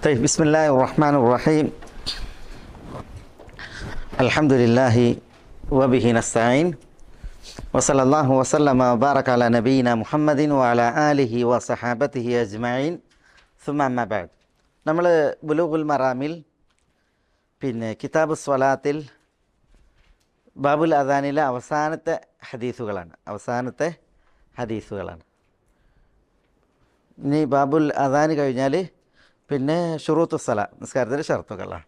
طيب بسم الله الرحمن الرحيم الحمد لله وبه نستعين وصلى الله وسلم وبارك على نبينا محمد وعلى آله وصحابته أجمعين ثم أما بعد നമ്മൾ ബുലൂഗുൽ മറാമിൽ കിതാബ് സ്വലാത്തിൽ ബാബുൽ അദാനിലെ അവസാനത്തെ ഹദീസുകളാണ്. ഇനി ബാബുൽ അദാൻ കഴിഞ്ഞാൽ പിന്നെ ഷുറൂത്തു സ്വലാ, നിസ്കാരത്തിൻ്റെ ഷർത്തുകളാണ്.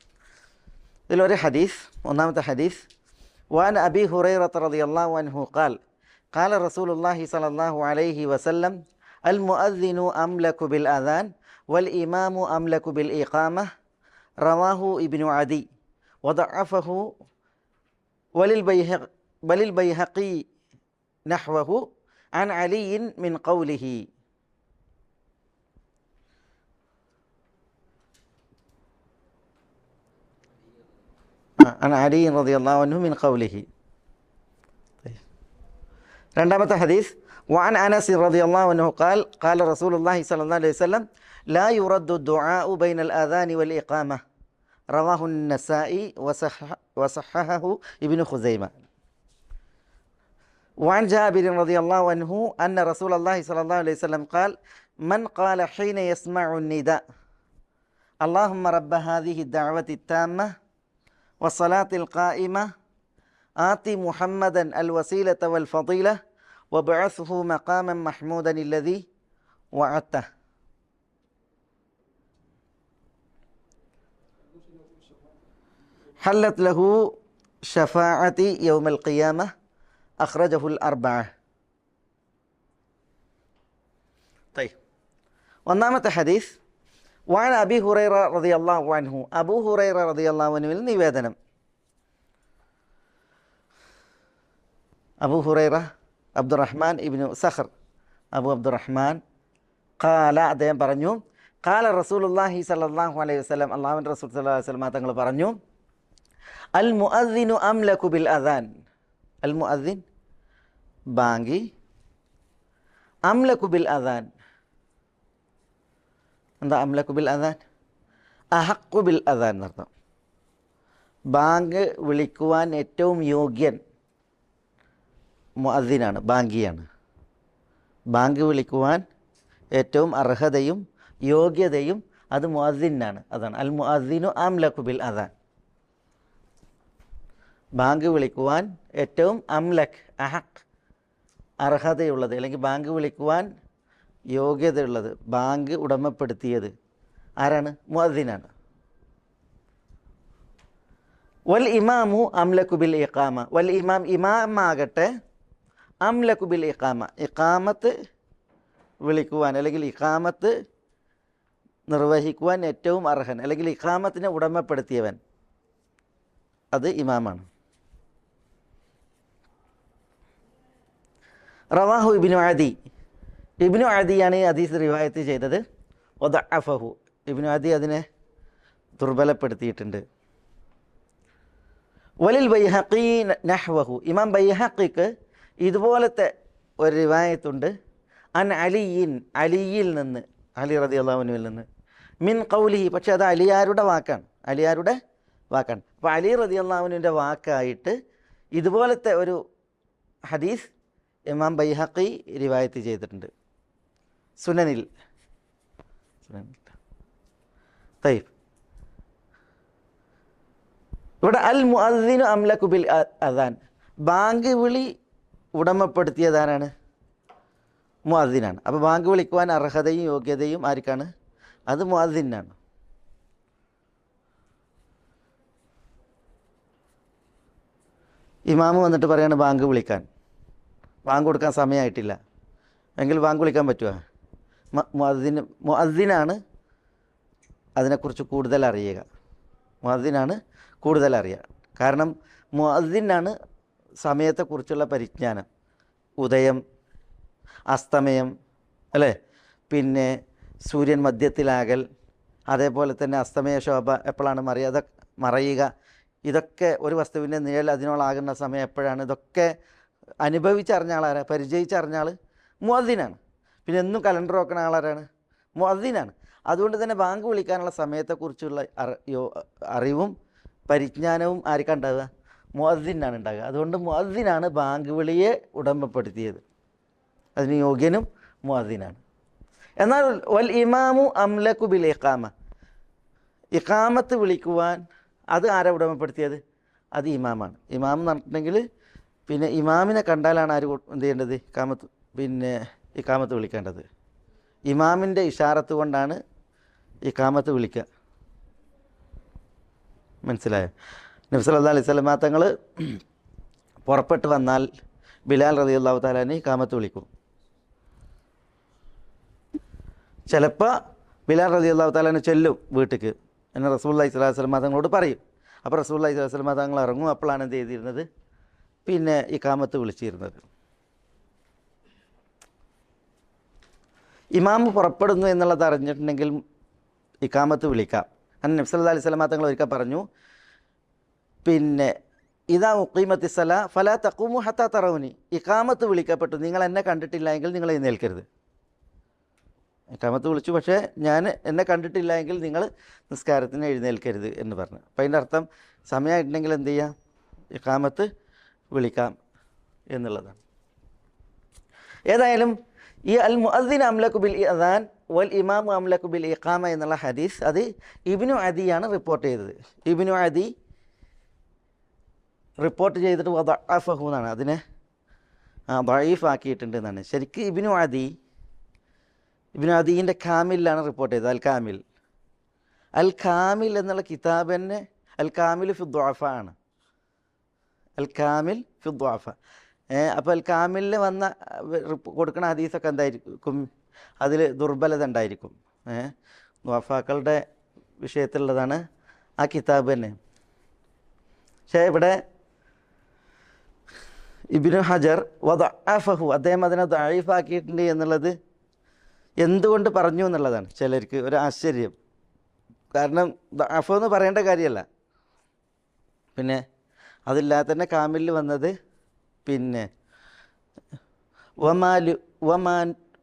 ഇതിലൊരു ഹദീസ്, ഒന്നാമത്തെ ഹദീസ്, വാൻ അബി ഹുറൈറത റളിയല്ലാഹു അൻഹു ഖാൽ ഖാല റസൂലുള്ളാഹി സ്വല്ലല്ലാഹു അലൈഹി വസല്ലം അൽ മുഅദ്ദിനു അംലകു ബിൽ അദാൻ വൽ ഇമാമു അംലകു ബിൽ ഇഖാമ റവാഹു ഇബ്നു അദി വദഅഫഹു വലിൽ ബൈഹഖി നഹ്വഹു അൻ അലിയിൻ മിൻ ഖൗലിഹി. عن علي رضي الله عنه من قوله. രണ്ടാമത്തെ ഹദീസ്, وعن أنس رضي الله عنه قال قال رسول الله صلى الله عليه وسلم لا يرد الدعاء بين الآذان والإقامة رواه النسائي وصححه ابن خزيمة. وعن جابر رضي الله عنه أن رسول الله صلى الله عليه وسلم قال من قال حين يسمع النداء اللهم رب هذه الدعوة التامة والصلاة القائمة آت محمدا الوسيلة والفضيلة وابعثه مقاما محمودا الذي وعدته. حلت له شفاعتي يوم القيامة أخرجه الأربعة. طيب ഒന്നാമത്തെ ഹദീസ്, وعن أبي هريرة رضي الله عنه أبو هريرة رضي الله عنه നിവേദനം. അബൂ ഹുറൈറ അബ്ദുറഹ്മാൻ ഇബ്നു സഖർ അബു അബ്ദുറഹ്മാൻ ഖാല, അദ്ദേഹം പറഞ്ഞു, ഖാല റസൂലുള്ളാഹി സ്വല്ലല്ലാഹു അലൈഹി വസല്ലം, അല്ലാഹുവിൻ്റെ റസൂൽ സ്വല്ലല്ലാഹു അലൈഹി വസല്ലം തങ്ങൾ പറഞ്ഞു, അൽ മുഅദ്ദിനു അംലകു ബിൽ അദാൻ, അൽ മുഅദ്ദിൻ ബാങ്കി, അംലകു ബിൽ അദാൻ, എന്താ അംലകു ബിൽ അദാൻ? അഹഖു ബിൽ അദാൻ എന്നർത്ഥം. ബാങ്ക് വിളിക്കുവാൻ ഏറ്റവും യോഗ്യൻ മുഅദ്ദിനാണ്, ബാങ്കിയാണ്. ബാങ്ക് വിളിക്കുവാൻ ഏറ്റവും അർഹതയും യോഗ്യതയും അത് മുഅദ്ദിനാണ്. അതാണ് അൽ മുഅദ്ദിനു അംലകു ബിൽ അദാൻ. ബാങ്ക് വിളിക്കുവാൻ ഏറ്റവും അംലക്, അഹഖ്, അർഹതയുള്ളത്, അല്ലെങ്കിൽ ബാങ്ക് വിളിക്കുവാൻ യോഗ്യതയുള്ളത്, ബാങ്ക് ഉടമപ്പെടുത്തിയത് ആരാണ്? മുഅദ്ദിനാണ്. വൽ ഇമാമു അംലകു ബിൽ ഇഖാമ, വൽ ഇമാം, ഇമാമാകട്ടെ, അംലകു ബിൽ ഇഖാമ, ഇഖാമത്ത് വിളിക്കുവാൻ അല്ലെങ്കിൽ ഇഖാമത്ത് നിർവഹിക്കുവാൻ ഏറ്റവും അർഹൻ, അല്ലെങ്കിൽ ഇഖാമത്തിനെ ഉടമപ്പെടുത്തിയവൻ, അത് ഇമാമാണ്. റവാഹു ഇബ്നു അദി, ഇബ്നു അദിയാണ് ഈ ഹദീസ് റിവായത്ത് ചെയ്തത്. വദഅഫഹു, ഇബ്നു അദി അതിനെ ദുർബലപ്പെടുത്തിയിട്ടുണ്ട്. വലിൽ ബൈഹഖി നഹ്വഹു, ഇമാം ബൈഹഖിക്ക് ഇതുപോലത്തെ ഒരു റിവായത്തുണ്ട്. അൻ അലിയിൻ, അലിയിൽ നിന്ന്, അലി റളിയല്ലാഹു അൻഹുവിൽ നിന്ന്, മിൻ ഖൗലിഹി, പക്ഷേ അത് അലിയാരുടെ വാക്കാണ്. അപ്പോൾ അലി റളിയല്ലാഹു അൻഹുവിൻ്റെ വാക്കായിട്ട് ഇതുപോലത്തെ ഒരു ഹദീസ് ഇമാം ബൈഹഖി റിവായത്ത് ചെയ്തിട്ടുണ്ട് സുനനിൽ. തയ്യിബ്, ഇവിടെ അൽ മുഅദ്ദിനു അംലകു ബിൽ അദാൻ, ബാങ്ക് വിളി ഉടമപ്പെടുത്തിയതാരാണ്? മുഅദ്ദിനാണ്. അപ്പോൾ ബാങ്ക് വിളിക്കുവാൻ അർഹതയും യോഗ്യതയും ആർക്കാണ്? അത് മുഅദ്ദിനാണ്. ഇമാമ് വന്നിട്ട് പറയാണ് ബാങ്ക് വിളിക്കാൻ, ബാങ്ക് കൊടുക്കാൻ സമയമായിട്ടില്ല എങ്കിൽ ബാങ്ക് വിളിക്കാൻ പറ്റുമോ? മുഅദ്ദിനാണ് അതിനെക്കുറിച്ച് കൂടുതൽ അറിയുക, കാരണം മുഅദ്ദിനാണ് സമയത്തെക്കുറിച്ചുള്ള പരിജ്ഞാനം. ഉദയം, അസ്തമയം, അല്ലേ, പിന്നെ സൂര്യൻ മധ്യത്തിലാകൽ, അതേപോലെ തന്നെ അസ്തമയ ശോഭ എപ്പോഴാണ് മറയുക, ഇതൊക്കെ ഒരു വസ്തുവിൻ്റെ നിഴൽ അതിനോളാകുന്ന സമയം എപ്പോഴാണ്, ഇതൊക്കെ അനുഭവിച്ചറിഞ്ഞ ആളാരാ? പരിചയിച്ചറിഞ്ഞ ആൾ മുഅദ്ദിനാണ്. പിന്നെ എന്നും കലണ്ടർ നോക്കുന്ന ആളാരാണ്? മുഅദ്ദിനാണ്. അതുകൊണ്ട് തന്നെ ബാങ്ക് വിളിക്കാനുള്ള സമയത്തെക്കുറിച്ചുള്ള അറിവും പരിജ്ഞാനവും ആർക്കാണ് ഉണ്ടാവുക? മുഅദ്ദിനാണ് ഉണ്ടാകുക. അതുകൊണ്ട് മുഅദ്ദിനാണ് ബാങ്ക് വിളിയെ ഉടമപ്പെടുത്തിയത്. അതിന് യോഗ്യനും മുഅദ്ദിനാണ്. എന്നാൽ വൽ ഇമാമു അംലക്കു ബിൽ ഇഖാമ, ഇഖാമത്ത് വിളിക്കുവാൻ അത് ആരാ ഉടമപ്പെടുത്തിയത്? അത് ഇമാമാണ്. ഇമാം എന്ന് പറഞ്ഞിട്ടുണ്ടെങ്കിൽ പിന്നെ ഇമാമിനെ കണ്ടാലാണ് ആര് എന്ത് ചെയ്യേണ്ടത്? ഇഖാമത്ത് വിളിക്കേണ്ടത്. ഇമാമിൻ്റെ ഇഷാറത്ത് കൊണ്ടാണ് ഇഖാമത്ത് വിളിക്കുക. മനസ്സിലായോ? നബി സല്ലല്ലാഹു അലൈഹി വസല്ലം തങ്ങൾ പുറപ്പെട്ട് വന്നാൽ ബിലാൽ റളിയല്ലാഹു തആല അൻഹു ഇഖാമത്ത് വിളിക്കും. ചിലപ്പോൾ ബിലാൽ റളിയല്ലാഹു തആല അൻഹു ചെല്ലും വീട്ടിലേക്ക്, എന്നെ റസൂലുള്ളാഹി സ്വല്ലല്ലാഹു അലൈഹി വസല്ലം തങ്ങളോട് പറയും. അപ്പോൾ റസൂലുള്ളാഹി സ്വല്ലല്ലാഹു അലൈഹി വസല്ലം തങ്ങൾ ഇറങ്ങും. അപ്പോഴാണ് എന്ത് ചെയ്തിരുന്നത്? പിന്നെ ഇഖാമത്ത് വിളിച്ചിരുന്നത്. ഇമാമ് പുറപ്പെടുന്നു എന്നുള്ളത് അറിഞ്ഞിട്ടുണ്ടെങ്കിൽ ഇഖാമത്ത് വിളിക്കാം. കാരണം നബി സല്ലല്ലാഹു അലൈഹി വസല്ലം തങ്ങൾ ഒരിക്കൽ പറഞ്ഞു, പിന്നെ ഇദാ ഉഖീമത്തി സലാ ഫലാ തഖൂമു ഹത്താ തറൗനി, ഇഖാമത്ത് വിളിക്കപ്പെട്ടു, നിങ്ങൾ എന്നെ കണ്ടിട്ടില്ല എങ്കിൽ നിങ്ങൾ എഴുന്നേൽക്കരുത്. ഇഖാമത്ത് വിളിച്ചു, പക്ഷേ എന്നെ കണ്ടിട്ടില്ല എങ്കിൽ നിങ്ങൾ നിസ്കാരത്തിന് എഴുന്നേൽക്കരുത് എന്ന് പറഞ്ഞു. അപ്പം അതിൻ്റെ അർത്ഥം സമയമായിട്ടുണ്ടെങ്കിൽ എന്ത് ചെയ്യാം? ഇഖാമത്ത് വിളിക്കാം എന്നുള്ളതാണ്. ഏതായാലും ഈ അൽ മുഅദ്ദിൻ അംലക്കു ബിൽ അദാൻ വൽ ഇമാമു അംലക്കു ബിൽ ഇഖാമ എന്നുള്ള ഹദീസ് അത് ഇബ്നു അദിയാണ് റിപ്പോർട്ട് ചെയ്തത്. ഇബ്നു അദി റിപ്പോർട്ട് ചെയ്തിട്ട് വദഅഫഹു എന്നാണ്, അതിനെ ദഈഫ് ആക്കിയിട്ടുണ്ട് എന്നാണ്. ശരിക്കും ഇബ്നു അദീൻ്റെ കാമിലാണ് റിപ്പോർട്ട് ചെയ്തത്. അൽ കാമിൽ എന്നുള്ള കിതാബ് തന്നെ അൽ കാമിൽ ഫി ദുഅഫ ആണ്. അൽ കാമിൽ ഫി ദുഅഫ. അപ്പോൾ അൽ കാമിലിൽ വന്ന കൊടുക്കുന്ന ഹദീസൊക്കെ എന്തായിരിക്കും? അതിൽ ദുർബലത ഉണ്ടായിരിക്കും. ദുഅഫാക്കളുടെ വിഷയത്തിലുള്ളതാണ് ആ കിതാബ് തന്നെ. പക്ഷേ ഇവിടെ ഇബ്നു ഹജർ വദഅഫഹു, അദ്ദേഹം അതിനെ ദഈഫാക്കിയിട്ടുണ്ട് എന്നുള്ളത് എന്തുകൊണ്ട് പറഞ്ഞു എന്നുള്ളതാണ് ചിലർക്ക് ഒരു ആശ്ചര്യം. കാരണം ദഅഫ് എന്ന് പറയേണ്ട കാര്യമല്ല. പിന്നെ അതില്ലാതെ തന്നെ കാമിലിൽ വന്നത് പിന്നെ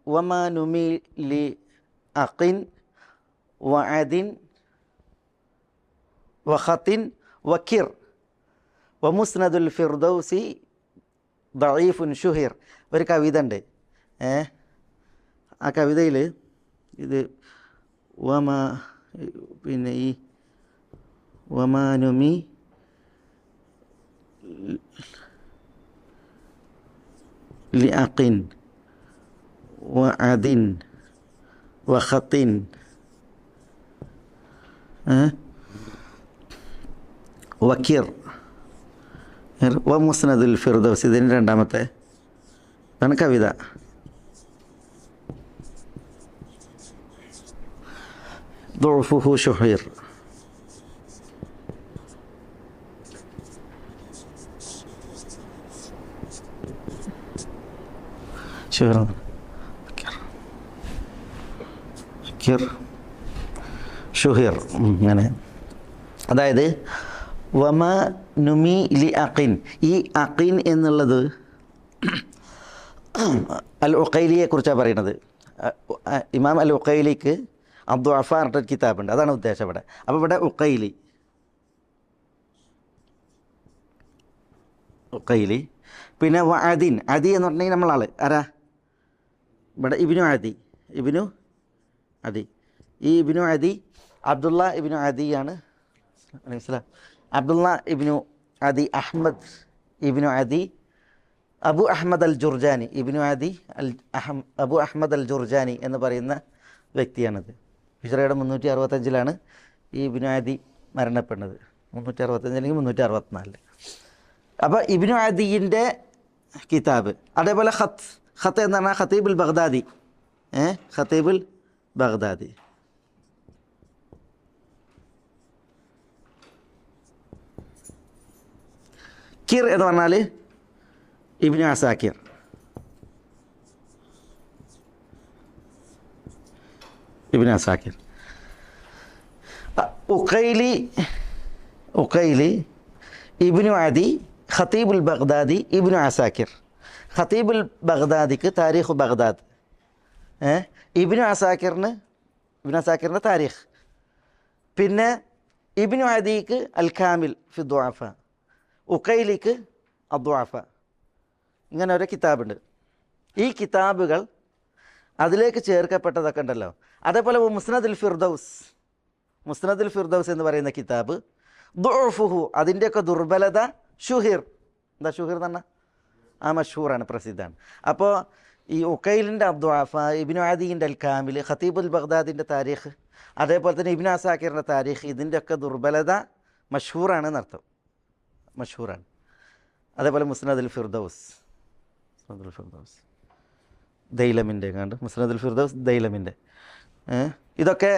വമാനുമി ലി അഖിൻ വഅദിൻ വഖത്തിൻ വക്കിർ വമുസ്നദുൽ ഫിർദൗസി ദഈഫുൻ ഷുഹിർ. ഒരു കവിത ഉണ്ട്. ആ കവിതയിൽ ഇത് പിന്നെ ഈ വമാനുമി ലി അഖിൻ വഅദിൻ വഖത്തിൻ വക്കിർ വമുസ്നദുൽ ഫിർദൗസ്, ഇതിന് രണ്ടാമത്തെ ആണ് കവിത. ദുഅഫുഹു ഷുഹൈർ. ഷുഹൈർ അങ്ങനെ. അതായത് വമ നുമി ലി അഖിൻ, ഈ അഖിൻ എന്നുള്ളത് അൽ ഉഖൈലിയെ കുറിച്ചാണ് പറയുന്നത്. ഇമാം അൽ ഉഖൈലിക്ക് അദ്ദുഅഫ പറഞ്ഞൊരു കിതാബുണ്ട്, അതാണ് ഉദ്ദേശം ഇവിടെ. അപ്പോൾ ഇവിടെ ഉഖൈലി പിന്നെ വഅദിൻ, അദി എന്ന് പറഞ്ഞിട്ടുണ്ടെങ്കിൽ നമ്മളാൾ ആരാ? ഇവിടെ ഇബ്നു അദി. ഈ ഇബ്നു അദി അബ്ദുള്ള ഇബ്നു അദിയാണ്. അബ്ദുള്ള ഇബ്നു അദി അഹ്മദ് ഇബ്നു അദി അബു അഹ്മദ് അൽ ജുർജാനി. ഇബ്നു അദി അബു അഹ്മദ് അൽ ജുർജാനി എന്ന് പറയുന്ന വ്യക്തിയാണിത്. ഹിജ്റയുടെ 365 ഈ ഇബ്നു അദി മരണപ്പെടുന്നത്. 365 അല്ലെങ്കിൽ 364. അപ്പോൾ ഇബ്നു അദിൻ്റെ കിതാബ്. അതേപോലെ ഖത്ത് എന്ന് പറഞ്ഞാൽ ഖതീബുൽ ബഗ്ദാദി. ഖതീബുൽ ബഗ്ദാദി. കിർ എന്ന് പറഞ്ഞാൽ ഇബ്നു അസാക്കിർ. ഉഖൈലി ഇബ്നു അദി ഖതീബുൽ ബഗ്ദാദി ഇബ്നു അസാക്കിർ. ഖതീബുൽ ബഗ്ദാദിക്ക് താരീഖു ബഗ്ദാദ്, ഇബ്നു അസാക്കിറിന് ഇബ്നു അസാക്കിറിൻ്റെ താരീഖ്. പിന്നെ ഇബ്നു അദീക്ക് അൽ കാമിൽ ഫി ദുഅഫ, ഉഖൈലിക്ക് അദ്ദുഅഫ, ഇങ്ങനെ ഒരു കിതാബുണ്ട്. ഈ കിതാബുകൾ അതിലേക്ക് ചേർക്കപ്പെട്ടതൊക്കെ ഉണ്ടല്ലോ. അതേപോലെ മുസ്നദുൽ ഫിർദൗസ്, മുസ്നദുൽ ഫിർദൗസ് എന്ന് പറയുന്ന കിതാബ് ദുഅഫുഹു, അതിൻ്റെയൊക്കെ ദുർബലത ഷുഹിർ, എന്താ ഷുഹിർ എന്ന് പറഞ്ഞാൽ ആ മഷൂറാണ്, പ്രസിദ്ധമാണ്. അപ്പോൾ ഈ ഉഖൈലിൻ്റെ അദ്ദുഅഫ, ഇബ്നു അദീൻ്റെ അൽ കാമിൽ, ഖതീബുൽ ബഗ്ദാദിൻ്റെ താരീഖ്, അതേപോലെ തന്നെ ഇബ്നു അസാക്കിറിൻ്റെ താരീഖ്, ഇതിൻ്റെയൊക്കെ ദുർബലത മഷൂറാണെന്നർത്ഥം, മഷൂറാണ്. അതേപോലെ മുസ്നദുൽ ഫിർദൗസ്, മുസ്നദുൽ ഫിർദൗസ് ദൈലമിൻ്റെ കണ്ട്, മുസ്നദുൽ ഫിർദൗസ് ദൈലമിൻ്റെ, ഇതൊക്കെ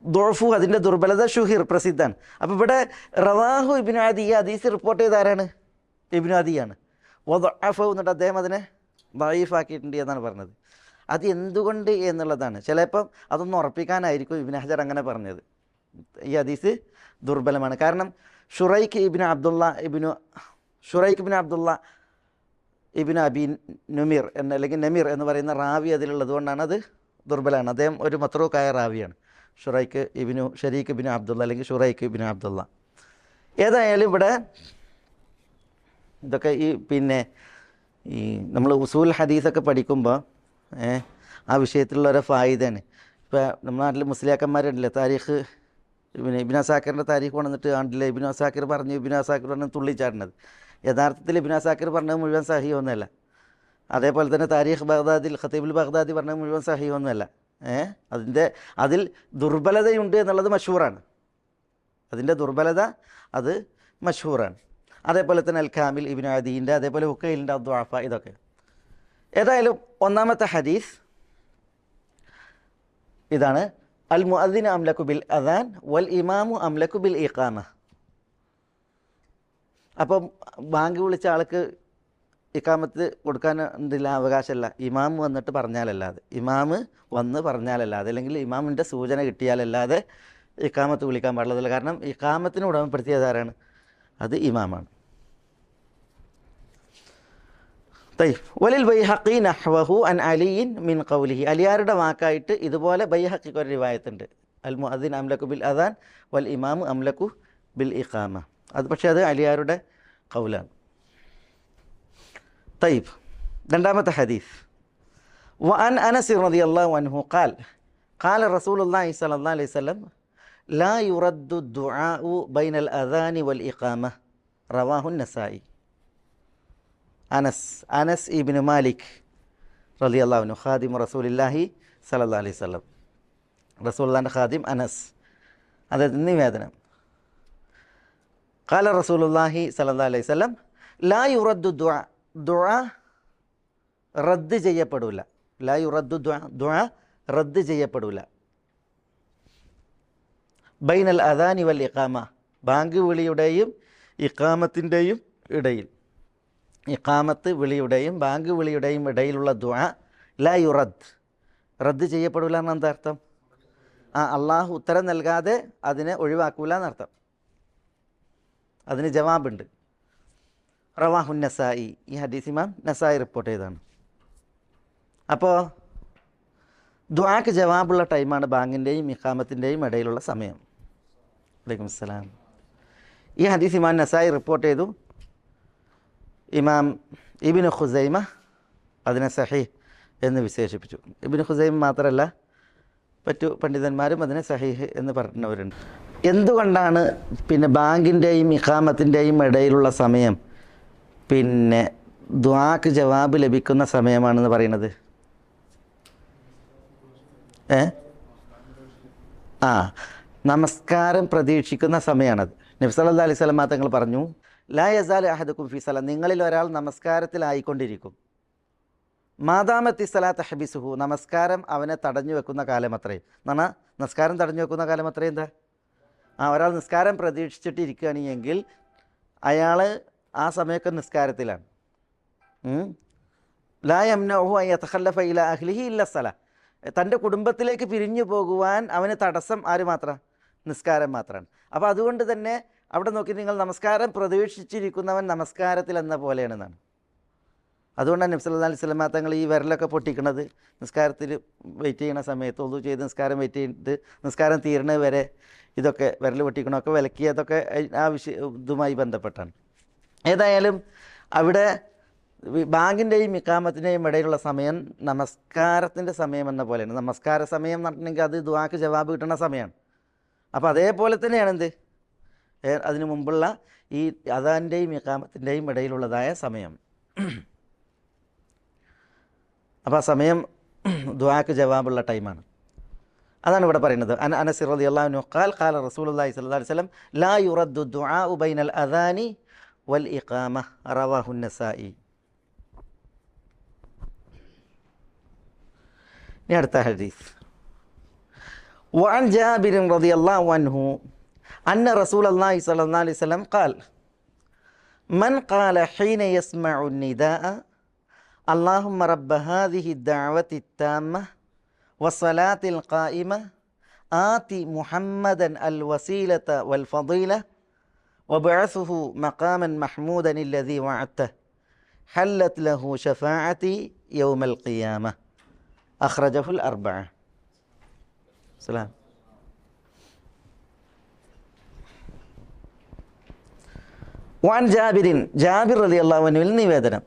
ദുഅഫു, അതിൻ്റെ ദുർബലത ഷുഹിർ, പ്രസിദ്ധമാണ്. അപ്പോൾ ഇവിടെ റവാഹു ഇബ്നു അദി, ഹദീസ് റിപ്പോർട്ട് ചെയ്ത ആരാണ്? ഇബ്നു അദിയാണ്. വദഅഫു എന്നിട്ട് അദ്ദേഹം അതിനെ ദഈഫാക്കിയിട്ടുണ്ട് എന്നാണ് പറഞ്ഞത്. അത് എന്തുകൊണ്ട് എന്നുള്ളതാണ്. ചിലപ്പം അതൊന്നും ഉറപ്പിക്കാനായിരിക്കും ഇബ്നു ഹജർ അങ്ങനെ പറഞ്ഞത്. ഈ ഹദീസ് ദുർബലമാണ്. കാരണം ഷുറൈഖ് ഇബ്നു അബ്ദുള്ള ഇബ്നു അബി നുമിർ അല്ലെങ്കിൽ നമീർ എന്ന് പറയുന്ന റാവി അതിലുള്ളത് കൊണ്ടാണ് അത് ദുർബലമാണ്. അദ്ദേഹം ഒരു മത്രൂക്കായ റാവിയാണ്. ഷരീഖ് ഇബ്നു അബ്ദുള്ള അല്ലെങ്കിൽ ഷുറൈഖ് ഇബ്നു അബ്ദുള്ള. ഏതായാലും ഇവിടെ ഇതൊക്കെ ഈ നമ്മൾ ഉസൂൽ ഹദീസൊക്കെ പഠിക്കുമ്പോൾ ആ വിഷയത്തിലുള്ള ഒരു ഫായിദയാണ്. ഇപ്പോൾ നമ്മുടെ നാട്ടിൽ മുസ്ലിയാക്കന്മാരുണ്ടല്ലേ, താരീഖ് ഇബ്നു അസാക്കിറിൻ്റെ താരീഖ് കൊണ്ടുവന്നിട്ട് കണ്ടില്ലേ ഇബ്നു അസാക്കിർ പറഞ്ഞ് തുള്ളിച്ചാടുന്നത്. യഥാർത്ഥത്തിൽ ഇബ്നു അസാക്കിർ പറഞ്ഞത് മുഴുവൻ സഹീഹൊന്നുമല്ല. അതേപോലെ തന്നെ താരീഖ് ബഗ്ദാദിൽ ഖതീബുൽ ബഗ്ദാദി പറഞ്ഞത് മുഴുവൻ സഹീഹൊന്നുമല്ല. അതിൽ ദുർബലതയുണ്ട് എന്നുള്ളത് മഷൂറാണ്. അതിൻ്റെ ദുർബലത അത് മഷൂറാണ്. അതേപോലെ തന്നെ അൽ കാമിൽ ഇബ്നു അദീൻ്റെ, അതേപോലെ ഉഖൈലിൻ്റെ അദ്ദുഅഫ, ഇതൊക്കെ. ഏതായാലും ഒന്നാമത്തെ ഹദീസ് ഇതാണ്, അൽ മുഅദ്ദിനു അംലകു ബിൽ അദാൻ വൽ ഇമാമു അംലകു ബിൽ ഇഖാമ. അപ്പം ബാങ്ക് വിളിച്ച ആൾക്ക് ഇഖാമത്ത് കൊടുക്കാൻ എന്തില്ല, അവകാശമല്ല. ഇമാം വന്നിട്ട് പറഞ്ഞാലല്ലാതെ, ഇമാമ് വന്ന് പറഞ്ഞാലല്ലാതെ, അല്ലെങ്കിൽ ഇമാമിൻ്റെ സൂചന കിട്ടിയാലല്ലാതെ ഇഖാമത്ത് വിളിക്കാൻ പാടുള്ളതല്ല. കാരണം ഇഖാമത്തിന് ഉടമപ്പെടുത്തിയത് ആരാണ്? അത് ഇമാമാണ്. വലിൽ ബൈഹഖി നഹ്വഹു അൻ അലിയിൻ മിൻ ഖൗലിഹി, അലിയാരുടെ വാക്കായിട്ട് ഇതുപോലെ ബൈഹഖിക്ക് ഒരു റിവായത്തുണ്ട്, അൽ മുഅദ്ദിൻ അംലകു ബിൽ അദാൻ വൽ ഇമാമു അംലകു ബിൽ ഇഖാമ. അത് പക്ഷേ അത് അലിയാരുടെ ഖൗലാണ്. രണ്ടാമത്തെ ഹദീസ്, വഅൻ അനസ് റളിയല്ലാഹു അൻഹു ഖാൽ ഖാല റസൂലുള്ളാഹി സ്വല്ലല്ലാഹു അലൈഹി വസല്ലം ലാ യുറദ്ദു ദുആഉ ബൈനൽ അദാനി വൽ ഇഖാമ, റവാഹു നസായി. അനസ് ഇബ്നു മാലിക് റളിയല്ലാഹു അൻഹു, ഖാദിം റസൂലുള്ളാഹി സ്വല്ലല്ലാഹു അലൈഹി വസല്ലം, റസൂലുള്ളാഹിൻ്റെ ഖാദിം അനസ്, അദ്ദേഹത്തിൻ്റെ നിവേദനം. ഖാല റസൂലുള്ളാഹി സ്വല്ലല്ലാഹു അലൈഹി വസല്ലം ലാ യുറദ്ദു ദുആ റദ്ദ് ചെയ്യപ്പെടില്ല. ലാ യുറദ്ദു ദുആ റദ്ദ് ചെയ്യപ്പെടില്ല. ബൈനൽ അദാനി വൽ ഇഖാമ, ബാങ്ക് വിളിയുടെയും ഇഖാമത്തിൻ്റെയും ഇടയിൽ, ഇഖാമത്ത് വിളിയുടെയും ബാങ്ക് വിളിയുടെയും ഇടയിലുള്ള ദുആ ലാ യുറദ്, റദ്ദ് ചെയ്യപ്പെടില്ല എന്ന് എന്താ അർത്ഥം? അള്ളാഹു ഉത്തരം നൽകാതെ അതിനെ ഒഴിവാക്കൂല എന്നർത്ഥം. അതിന് ജവാബുണ്ട്. റവാഹു നസായി, ഈ ഹദീസ് ഇമാം നസായി റിപ്പോർട്ട് ചെയ്തതാണ്. അപ്പോൾ ദുആക്ക് ജവാബുള്ള ടൈമാണ് ബാങ്കിൻ്റെയും ഇഖാമത്തിൻ്റെയും ഇടയിലുള്ള സമയം. വലൈക്കും അസ്സലാം. ഈ ഹദീസ് ഇമാം നസായി റിപ്പോർട്ട് ചെയ്തു. ഇമാം ഇബ്നു ഖുസൈമ അതിനെ സഹീഹ് എന്ന് വിശേഷിപ്പിച്ചു. ഇബ്നു ഖുസൈമ മാത്രമല്ല, മറ്റു പണ്ഡിതന്മാരും അതിനെ സഹീഹ് എന്ന് പറഞ്ഞവരുണ്ട്. എന്തുകൊണ്ടാണ് ബാങ്കിൻ്റെയും ഇഖാമത്തിൻ്റെയും ഇടയിലുള്ള സമയം ദുആക്ക് ജവാബ് ലഭിക്കുന്ന സമയമാണെന്ന് പറയുന്നത്? നമസ്കാരം പ്രതീക്ഷിക്കുന്ന സമയമാണത്. നബി സല്ലല്ലാഹു അലൈഹി വസല്ലം തങ്ങൾ പറഞ്ഞു, ലാ യസാലു അഹദുക്കും ഫി സലാ, നിങ്ങളിൽ ഒരാൾ നമസ്കാരത്തിലായിക്കൊണ്ടിരിക്കും. മാദാമത്തി സലാത്ത് ഹബിസുഹു, നമസ്കാരം അവനെ തടഞ്ഞു വെക്കുന്ന കാലം അത്രയും. എന്നാൽ നമസ്കാരം തടഞ്ഞു വെക്കുന്ന കാലം അത്രയും എന്താ? ഒരാൾ നിസ്കാരം പ്രതീക്ഷിച്ചിട്ടിരിക്കുകയാണെങ്കിൽ അയാൾ ആ സമയമൊക്കെ നിസ്കാരത്തിലാണ്. ലാ യംനഉഹു അൻ യതഖല്ലഫ ഇലാ അഹ്ലിഹി ഇല്ല സലാ, തൻ്റെ കുടുംബത്തിലേക്ക് പിരിഞ്ഞു പോകുവാൻ അവന് തടസ്സം ആര് മാത്രം? നിസ്കാരം മാത്രമാണ്. അപ്പോൾ അതുകൊണ്ട് തന്നെ അവിടെ നോക്കി, നിങ്ങൾ നമസ്കാരം പ്രതീക്ഷിച്ചിരിക്കുന്നവൻ നമസ്കാരത്തിൽ എന്ന പോലെയാണെന്നാണ്. അതുകൊണ്ട് തന്നെ നബി സല്ലല്ലാഹു അലൈഹി വസല്ലം തങ്ങൾ ഈ വിരലൊക്കെ പൊട്ടിക്കണത് നിസ്കാരത്തിൽ വെയിറ്റ് ചെയ്യുന്ന സമയത്ത്, ഒതു ചെയ്ത് നിസ്കാരം വെയിറ്റ് ചെയ്തിട്ട് നിസ്കാരം തീരുന്നത് വരെ ഇതൊക്കെ വിരൽ പൊട്ടിക്കണമൊക്കെ വിലക്കിയതൊക്കെ ആ ഇതുമായി ബന്ധപ്പെട്ടാണ്. ഏതായാലും അവിടെ ബാങ്കിൻ്റെയും ഇഖാമത്തിൻ്റെയും ഇടയിലുള്ള സമയം നമസ്കാരത്തിൻ്റെ സമയം എന്ന പോലെയാണ്. നമസ്കാര സമയം എന്ന് പറഞ്ഞിട്ടുണ്ടെങ്കിൽ അത് ദുആക്ക് ജവാബ് കിട്ടുന്ന സമയമാണ്. അപ്പോൾ അതേപോലെ തന്നെയാണ് എന്ത് അതിനു മുമ്പുള്ള ഈ അദാൻ്റെയും ഇഖാമത്തിൻ്റെയും ഇടയിലുള്ളതായ സമയം. അപ്പോൾ ആ സമയം ദുആക്ക് ജവാബുള്ള ടൈമാണ്. അതാണ് ഇവിടെ പറയുന്നത്. അനസ് റളിയല്ലാഹു അൻഹു ഖാൽ ഖാല റസൂലുള്ളാഹി സ്വല്ലല്ലാഹു അലൈഹി വസല്ലം ലാ യുറദ്ദു ദുആഉ ബൈനൽ അദാനി വൽ ഇഖാമ റവാഹു നസായി. ഇനി അടുത്ത ഹദീസ്. വഅൻ ജാബിർ റളിയല്ലാഹു അൻഹു അന്ന റസൂലല്ലാഹി സ്വല്ലല്ലാഹു അലൈഹി വസല്ലം ഖാൽ മൻ ഖാല ഹീന യസ്മഉ النداء اللهم رب هذه الدعوة التامة والصلاة القائمة آت محمدا الوسيلة والفضيلة وابعثه مقاما محمودا الذي وعدته حلت له شفاعتي يوم القيامة أخرجه الأربعة. سلام. وعن جابر رضي الله عنه നിവേദനം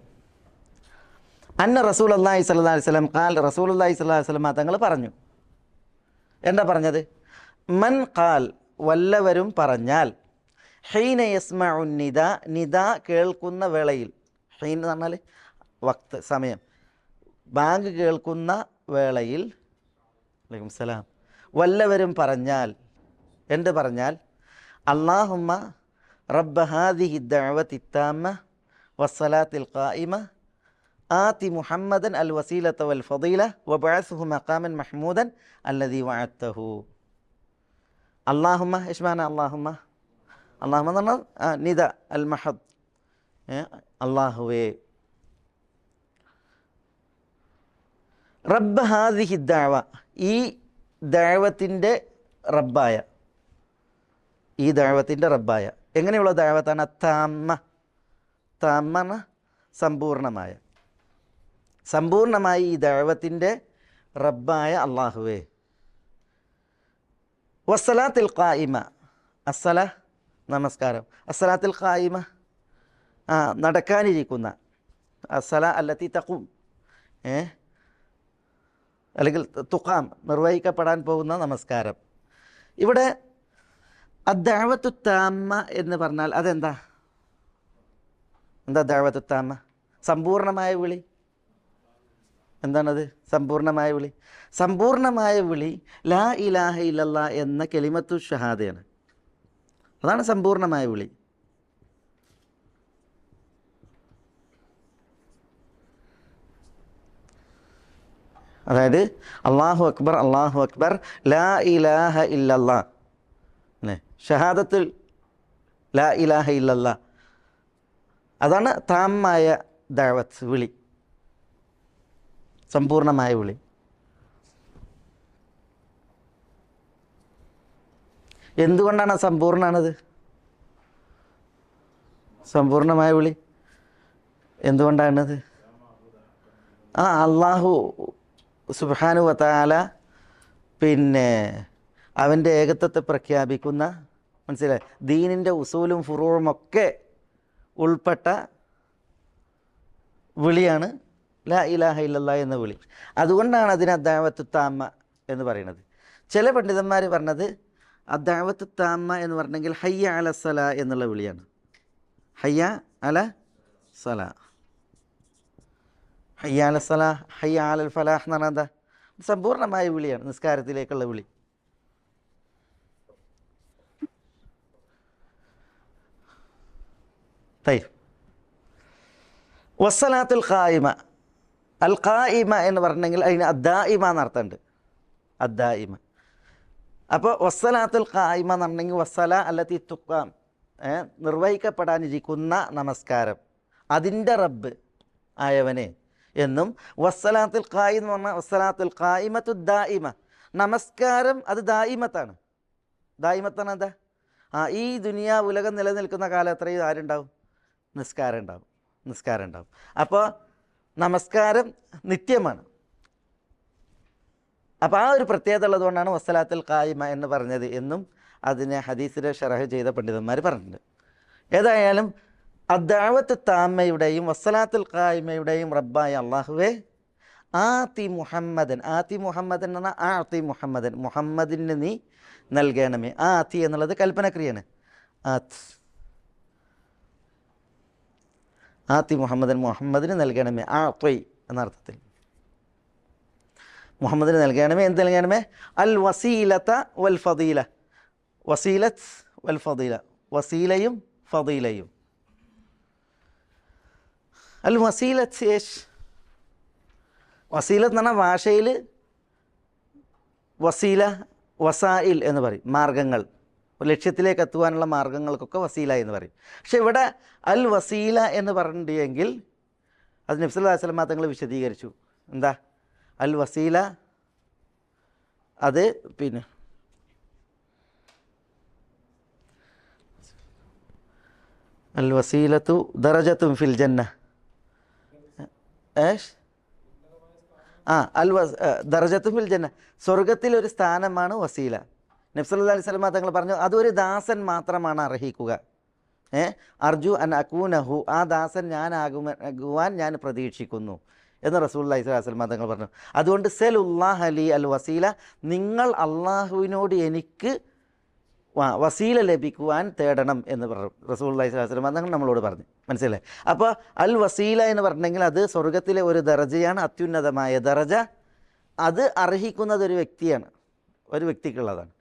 അന്ന റസൂലുള്ളാഹി സ്വല്ലല്ലാഹു അലൈഹി വസല്ലം ഖാൽ റസൂലുള്ളാഹി സ്വല്ലല്ലാഹു അലൈഹി വസല്ലം തങ്ങൾ പറഞ്ഞു. എന്താ പറഞ്ഞത്? മൻ ഖാൽ വല്ലവരും പറഞ്ഞാൽ ഹീന യസ്മഉ നിദാ നിദാ കേൾക്കുന്ന വേളയിൽ, ഹീൻ എന്ന് പറഞ്ഞാൽ വക്ത് സമയം, ബാങ്ക് കേൾക്കുന്ന വേളയിൽ, അലൈക്കും സലാം, വല്ലവരും പറഞ്ഞാൽ, എന്ത് പറഞ്ഞാൽ, അല്ലാഹുമ്മ റബ്ബ ഹാദിഹി ദഅവതി താമ്മ വസ്സലാത്തിൽ ഖായിമ ആതി മുഹമ്മദൻ അൽ വസീലത വൽ ഫദീല വബഅസ്ഹു മഖാമൻ മഹ്മൂദൻ അല്ലദീ വഅദ്തഹു. അല്ലാഹുമ്മ ഇഷ്മാന അല്ലാഹുമ്മ, അല്ലാഹുമ്മ എന്ന് പറഞ്ഞാൽ നിദ അൽ മഹദ്, അല്ലാഹുവേ, റബ്ബ ഹാദിഹി ദഅവ, ഈ ദഅവത്തിൻ്റെ റബ്ബായ, ഈ ദഅവത്തിൻ്റെ റബ്ബായ, എങ്ങനെയുള്ള ദഅവത്താണ്? താമ്മ, താമ്മ സമ്പൂർണമായ, സമ്പൂർണമായി ഈ ദഅവത്തിൻ്റെ റബ്ബായ അള്ളാഹുവേ. വസ്സലാത്തിൽ ഖായിമ, അസ്സല നമസ്കാരം, അസ്സലാത്തിൽ ഖായിമ നടക്കാനിരിക്കുന്ന, അസ്സല അല്ലത്തി തഖൂം, അല്ലെങ്കിൽ തുഖാം നിർവഹിക്കപ്പെടാൻ പോകുന്ന നമസ്കാരം. ഇവിടെ അദ്ദഅവത്തു താമ്മ എന്ന് പറഞ്ഞാൽ അതെന്താ? എന്താ ദഅവത്തു താമ്മ? സമ്പൂർണമായ വിളി. എന്താണത്? സമ്പൂർണമായ വിളി. സമ്പൂർണമായ വിളി ലാ ഇലാഹ ഇല്ലല്ലാ എന്ന കലിമത്തു ഷഹാദയാണ്. അതാണ് സമ്പൂർണമായ വിളി. അതായത് അല്ലാഹു അക്ബർ, അല്ലാഹു അക്ബർ, ലാ ഇലാഹ ഇല്ലല്ലാ, ഷഹാദത്തുൽ ലാ ഇലാഹ ഇല്ലല്ലാ, അതാണ് താമായ ദഅവത്ത്, വിളി, സമ്പൂർണമായ വിളി. എന്തുകൊണ്ടാണ് സമ്പൂർണ്ണമാണത്? സമ്പൂർണമായ വിളി എന്തുകൊണ്ടാണത്? അല്ലാഹു സുബ്ഹാനഹു വ തആല പിന്നെ അവൻ്റെ ഏകത്വത്തെ പ്രഖ്യാപിക്കുന്ന, മനസ്സിലായി, ദീനിൻ്റെ ഉസൂലും ഫുറൂഉം ഒക്കെ ഉൾപ്പെട്ട വിളിയാണ് ലാ ഇലാഹ ഇല്ലല്ലാ എന്ന വിളി. അതുകൊണ്ടാണ് അതിന് അദ്ദഅവത്തു താമ്മ എന്ന് പറയുന്നത്. ചില പണ്ഡിതന്മാർ പറഞ്ഞത് അദ്ദഅവത്തു താമ്മ എന്ന് പറഞ്ഞെങ്കിൽ ഹയ്യ അല സലാ എന്നുള്ള വിളിയാണ്. ഹയ്യ അല സലാ, ഹയ്യ അല സലാ, ഹയ്യ അലൽ ഫലാഹ് എന്ന് പറഞ്ഞാൽ എന്താ? സമ്പൂർണമായ വിളിയാണ്, നിസ്കാരത്തിലേക്കുള്ള വിളി. വസ്സലാത്തുൽ ഖായിമ, അൽ ഖായിമ എന്ന് പറഞ്ഞെങ്കിൽ അതിന് അദ്ദായിമ എന്നർത്ഥമുണ്ട്, അദ്ദായിമ. അപ്പോൾ വസ്സലാത്തുൽ ഖായിമ എന്ന് പറഞ്ഞെങ്കിൽ വസ്സല അല്ലത്തി തുഖാം, നിർവഹിക്കപ്പെടാനിരിക്കുന്ന നമസ്കാരം, അതിൻ്റെ റബ്ബ് ആയവനെ എന്നും, വസ്സലാത്തുൽ ഖായി എന്ന് പറഞ്ഞാൽ വസ്സലാത്തുൽ ഖായിമത്തു ദായിമ, നമസ്കാരം അത് ദായിമത്താണ്. ദായിമത്താണ് എന്താ? ഈ ദുനിയാ ഉലകം നിലനിൽക്കുന്ന കാലം എത്രയും ആരുണ്ടാവും? നിസ്കാരം ഉണ്ടാവും, നിസ്കാരം ഉണ്ടാവും. അപ്പോൾ നമസ്കാരം നിത്യമാണ്. അപ്പോൾ ആ ഒരു പ്രത്യേകത ഉള്ളതുകൊണ്ടാണ് വസ്സലാത്തുൽ ഖായിമ എന്ന് പറഞ്ഞത് എന്നും അതിനെ ഹദീസിലെ ഷറഹ് ചെയ്ത പണ്ഡിതന്മാർ പറഞ്ഞിട്ടുണ്ട്. ഏതായാലും അദ്ദഅവത്തു താമ്മയുടെയും വസ്സലാത്തുൽ ഖായിമയുടെയും റബ്ബായ അള്ളാഹുവേ, ആതി മുഹമ്മദൻ എന്ന് പറഞ്ഞാൽ ആതി മുഹമ്മദൻ, മുഹമ്മദിന് നീ നൽകണമേ. ആതി എന്നുള്ളത് കൽപ്പനക്രിയാണ്. ആതി മുഹമ്മദൻ, മുഹമ്മദിന് നൽകണമേ. ആത്വൈ എന്നർത്ഥത്തിൽ മുഹമ്മദിന് നൽകണമേ. എന്ത് നൽകണമേ? അൽ വസീലത വൽ ഫദീല. വസീലത്ത് വൽ ഫദീല, വസീലയും ഫദീലയും. അൽ വസീലത്ത് യേശ്, വസീലത്ത് എന്ന് പറഞ്ഞാൽ ഭാഷയിൽ വസീല, വസായിൽ എന്ന് പറയും. മാർഗങ്ങൾ, ലക്ഷ്യത്തിലേക്ക് എത്തുവാനുള്ള മാർഗങ്ങൾക്കൊക്കെ വസീല എന്ന് പറയും. പക്ഷെ ഇവിടെ അൽ വസീല എന്ന് പറഞ്ഞിട്ടുണ്ടെങ്കിൽ അത് നബി സല്ലല്ലാഹു അലൈഹി വസല്ലം തങ്ങൾ വിശദീകരിച്ചു. എന്താ അൽ വസീല? അത് പിന്നെ അൽ വസീലത്തു ദറജത്തുൻ ഫിൽ ജന്ന. ദറജത്തുൻ ഫിൽ ജന്ന, സ്വർഗത്തിലൊരു സ്ഥാനമാണ് വസീല. നബി സല്ലല്ലാഹു അലൈഹി വസല്ലം തങ്ങൾ പറഞ്ഞു അതൊരു ദാസൻ മാത്രമാണ് അർഹിക്കുക. അർജു അൻ അകൂനഹു, ആ ദാസൻ ഞാനാകുവാൻ ഞാൻ പ്രതീക്ഷിക്കുന്നു എന്ന് റസൂലുള്ളാഹി സ്വല്ലല്ലാഹു അലൈഹി വസല്ലം തങ്ങൾ പറഞ്ഞു. അതുകൊണ്ട് സലുല്ലാഹ ലി അൽ വസീല, നിങ്ങൾ അള്ളാഹുവിനോട് എനിക്ക് വസീല ലഭിക്കുവാൻ തേടണം എന്ന് പറഞ്ഞു റസൂലുള്ളാഹി സ്വല്ലല്ലാഹു അലൈഹി വസല്ലം തങ്ങൾ നമ്മളോട് പറഞ്ഞു. മനസ്സിലായി? അപ്പോൾ അൽ വസീല എന്ന് പറഞ്ഞെങ്കിൽ അത് സ്വർഗത്തിലെ ഒരു ദറജയാണ്, അത്യുന്നതമായ ദറജ. അത് അർഹിക്കുന്നത് ഒരു വ്യക്തിയാണ്, ഒരു വ്യക്തിക്കുള്ളതാണ്.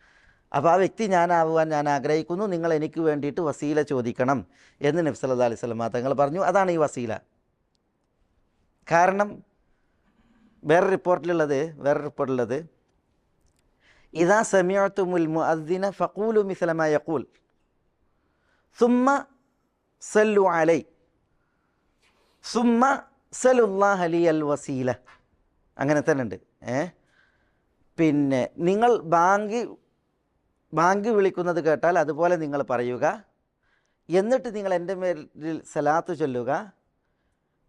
അപ്പോൾ ആ വ്യക്തി ഞാനാവുവാൻ ഞാൻ ആഗ്രഹിക്കുന്നു, നിങ്ങൾ എനിക്ക് വേണ്ടിയിട്ട് വസീല ചോദിക്കണം എന്ന് നബി സല്ലല്ലാഹു അലൈഹി വസല്ലം തങ്ങൾ പറഞ്ഞു. അതാണ് ഈ വസീല. കാരണം വേറെ റിപ്പോർട്ടിലുള്ളത് ഇദാ സമിഅ്തുമുൽ മുഅദ്ദിന ഫഖൂലു മിസ്ല മാ യഖൂൽ സുമ്മ സല്ലു അലൈ സുമ്മ സലുല്ലാഹ ലിയൽ വസീല. അങ്ങനെ തന്നെ ഉണ്ട്. പിന്നെ നിങ്ങൾ ബാങ്ക് വിളിക്കുന്നത് കേട്ടാൽ അതുപോലെ നിങ്ങൾ പറയുക, എന്നിട്ട് നിങ്ങൾ എൻ്റെ മേലിൽ സലാത്ത് ചൊല്ലുക,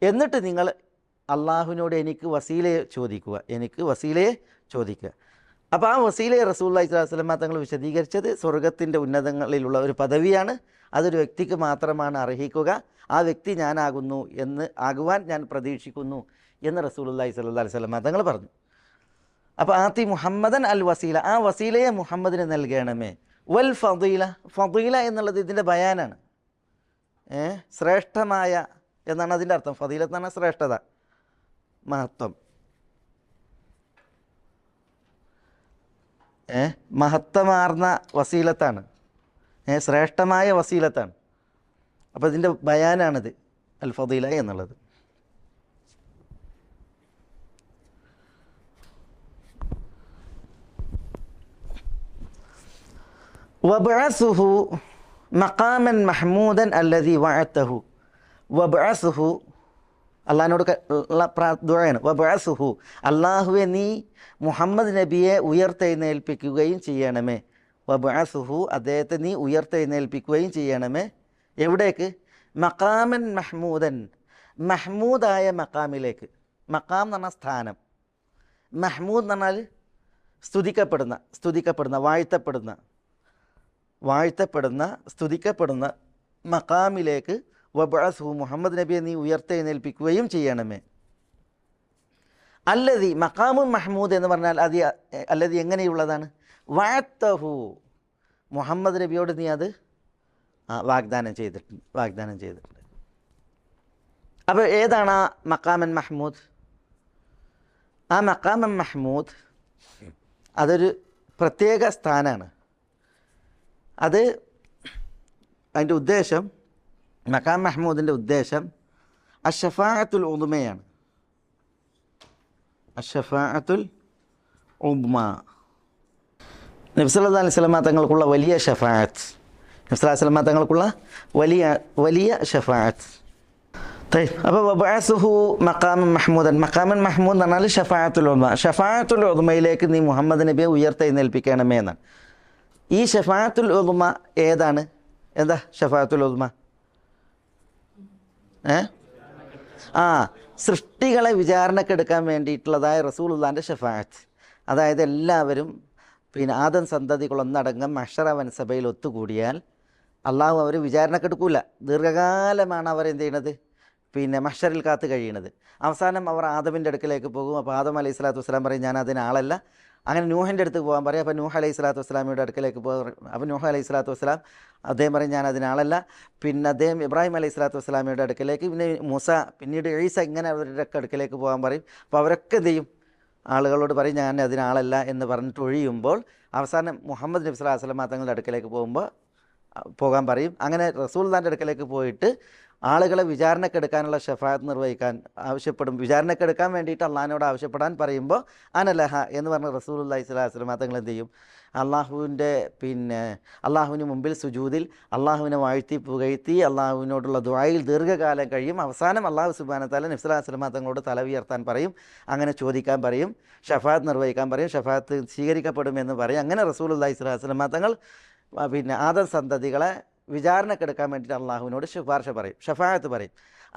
എന്നിട്ട് നിങ്ങൾ അള്ളാഹുവിനോട് എനിക്ക് വസീലയെ ചോദിക്കുക. അപ്പോൾ ആ വസീലയെ റസൂലുള്ളാഹി സ്വല്ലല്ലാഹു അലൈഹി വസല്ലം തങ്ങൾ വിശദീകരിച്ചത് സ്വർഗത്തിൻ്റെ ഉന്നതങ്ങളിലുള്ള ഒരു പദവിയാണ്, അതൊരു വ്യക്തിക്ക് മാത്രമാണ് അർഹിക്കുക, ആ വ്യക്തി ആകുവാൻ ഞാൻ പ്രതീക്ഷിക്കുന്നു എന്ന് റസൂലുള്ളാഹി സ്വല്ലല്ലാഹു അലൈഹി വസല്ലം തങ്ങൾ പറഞ്ഞു. അപ്പോൾ ആതി മുഹമ്മദൻ അൽ വസീല, ആ വസീലയെ മുഹമ്മദിന് നൽകണമേ. വൽ ഫദീല എന്നുള്ളത് ഇതിൻ്റെ ബയാനാണ്. ശ്രേഷ്ഠമായ എന്നാണ് അതിൻ്റെ അർത്ഥം. ഫദീലത്ത് എന്ന് പറഞ്ഞാൽ ശ്രേഷ്ഠത, മഹത്വം. മഹത്വമാർന്ന വസീലത്താണ്, ശ്രേഷ്ഠമായ വസീലത്താണ്. അപ്പോൾ ഇതിൻ്റെ ബയാനാണിത് അൽ ഫദീല എന്നുള്ളത്. വബ്അസുഹു മഖാമൻ മഹ്മൂദൻ അല്ലദീ വഅതഹു. വബ്അസുഹു അള്ളാഹിനോട് ദുആയാണ്. വബ്അസുഹു, അള്ളാഹുവെ നീ മുഹമ്മദ് നബിയെ ഉയർത്തെഴുന്നേൽപ്പിക്കുകയും ചെയ്യണമേ. വബ്അസുഹു, അദ്ദേഹത്തെ നീ ഉയർത്തെഴുന്നേൽപ്പിക്കുകയും ചെയ്യണമേ. എവിടേക്ക്? മഖാമൻ മഹ്മൂദൻ, മഹ്മൂദായ മഖാമിലേക്ക്. മഖാം എന്ന് പറഞ്ഞാൽ സ്ഥാനം, മഹ്മൂദ് എന്ന് പറഞ്ഞാൽ സ്തുതിക്കപ്പെടുന്ന സ്തുതിക്കപ്പെടുന്ന മഖാമിലേക്ക്. വബ്അസുഹു, മുഹമ്മദ് നബിയെ നീ ഉയർത്തെഴുന്നേൽപ്പിക്കുകയും ചെയ്യണമേ. അല്ലതി, മഖാമുൻ മഹ്മൂദ് എന്ന് പറഞ്ഞാൽ അല്ലതി എങ്ങനെയുള്ളതാണ്? വഅതഹു, മുഹമ്മദ് നബിയോട് നീ അത് വാഗ്ദാനം ചെയ്തിട്ടുണ്ട്. അപ്പോൾ ഏതാണ് ആ മഖാമൻ മഹ്മൂദ്? ആ മഖാമൻ മഹ്മൂദ് അതൊരു പ്രത്യേക സ്ഥാനമാണ്. അതിൻ്റെ ഉദ്ദേശം, മഖാം മഹ്മൂദിൻ്റെ ഉദ്ദേശം അഷ്ശഫാഅത്തുൽ ഉദ്മയാണ്. അഷ്ശഫാഅത്തുൽ ഉദ്മ, നബി സല്ലല്ലാഹു അലൈഹി വസല്ലം തങ്ങൾക്കുള്ള വലിയ ഷഫാഅത്ത്, നബി സല്ലല്ലാഹു അലൈഹി വസല്ലം തങ്ങൾക്കുള്ള വലിയ ഷഫാഅത്ത്. അപ്പോൾ വബഅസുഹു മഖാമൻ മഹ്മൂദൻ, മഖാമൻ മഹ്മൂദ് എന്ന് പറഞ്ഞാൽ ഷഫാഅത്തുൽ ഉദ്മ. ഷഫാഅത്തുൽ ഉദ്മയിലേക്ക് നീ മുഹമ്മദ് നബിയെ ഉയർത്തെഴുന്നേൽപ്പിക്കണമേ എന്നാണ്. ഈ ഷഫാഅത്തുൽ ഉദ്മ ഏതാണ്? എന്താ ഷഫാഅത്തുൽ ഉദ്മ? ആ സൃഷ്ടികളെ വിചാരണക്കെടുക്കാൻ വേണ്ടിയിട്ടുള്ളതായ റസൂലുള്ളാഹിൻ്റെ ഷഫാഅത്ത്. അതായത് എല്ലാവരും പിന്നെ ആദം സന്തതികളൊന്നടങ്കം മഹ്ശറ വൻസഭയിൽ ഒത്തുകൂടിയാൽ അള്ളാഹു അവർ വിചാരണക്കെടുക്കൂല. ദീർഘകാലമാണ് അവർ എന്ത് ചെയ്യണത്, പിന്നെ മഹ്ശറിൽ കാത്ത് കഴിയണത്. അവസാനം അവർ ആദമിൻ്റെ അടുക്കലേക്ക് പോകും. അപ്പോൾ ആദം അലൈഹി സ്വലാത്തു വസ്സലാം പറയും ഞാൻ അതിനാളല്ല. അങ്ങനെ നൂഹിൻ്റെ അടുത്ത് പോകാൻ പറയും. അപ്പോൾ നൂഹ് അലൈഹി സ്വലാത്തു വസ്സലാമിയുടെ അടുക്കലേക്ക് പോകും. അപ്പോൾ നൂഹ് അലൈഹി സ്വലാത്തു വസ്സലാം അദ്ദേഹം പറയും ഞാൻ അതിനാളല്ല. പിന്നെ അദ്ദേഹം ഇബ്രാഹിം അലൈഹി സ്വലാത്തു വസ്സലാമിയുടെ അടുക്കലേക്ക്, പിന്നെ മൂസ, പിന്നീട് ഈസ, ഇങ്ങനെ അവരുടെ അടുക്കലേക്ക് പോകാൻ പറയും. അപ്പോൾ അവരൊക്കെ എന്ത് ചെയ്യും, ആളുകളോട് പറയും ഞാൻ അതിനാളല്ല എന്ന് പറഞ്ഞിട്ട് ഒഴിയുമ്പോൾ അവസാനം മുഹമ്മദ് നബി സ്വല്ലല്ലാഹു അലൈഹി വസല്ലം തങ്ങളുടെ അടുക്കലേക്ക് പോകാൻ പറയും. അങ്ങനെ റസൂലുള്ളാഹിൻ്റെ അടുക്കലേക്ക് പോയിട്ട് ആളുകളെ വിചാരണക്കെടുക്കാനുള്ള ഷഫാഅത്ത് നിർവഹിക്കാൻ ആവശ്യപ്പെടും. വിചാരണക്കെടുക്കാൻ വേണ്ടിയിട്ട് അള്ളാഹിനോട് ആവശ്യപ്പെടാൻ പറയുമ്പോൾ അനലഹ എന്ന് പറഞ്ഞ റസൂലുള്ളാഹി സ്വല്ലല്ലാഹു അലൈഹി വസല്ലം തങ്ങൾ എന്ത് ചെയ്യും, അള്ളാഹുവിന് മുമ്പിൽ സുജൂദിൽ അള്ളാഹുവിനെ വാഴ്ത്തി പുകഴ്ത്തി അള്ളാഹുവിനോടുള്ള ദുആയിൽ ദീർഘകാലം കഴിയും. അവസാനം അള്ളാഹു സുബ്ഹാനഹു വ തആല നബി സ്വല്ലല്ലാഹു അലൈഹി വസല്ലം തങ്ങളോട് തല ഉയർത്താൻ പറയും. അങ്ങനെ ചോദിക്കാൻ പറയും, ഷഫാഅത്ത് നിർവഹിക്കാൻ പറയും, ഷഫാഅത്ത് സ്വീകരിക്കപ്പെടുമെന്ന് പറയും. അങ്ങനെ റസൂലുള്ളാഹി സ്വല്ലല്ലാഹു അലൈഹി വസല്ലം തങ്ങൾ പിന്നെ ആദം സന്തതികളെ വിചാരണക്കെടുക്കാൻ വേണ്ടിയിട്ട് അള്ളാഹുവിനോട് ശുപാർശ പറയും, ഷഫാഅത്ത് പറയും.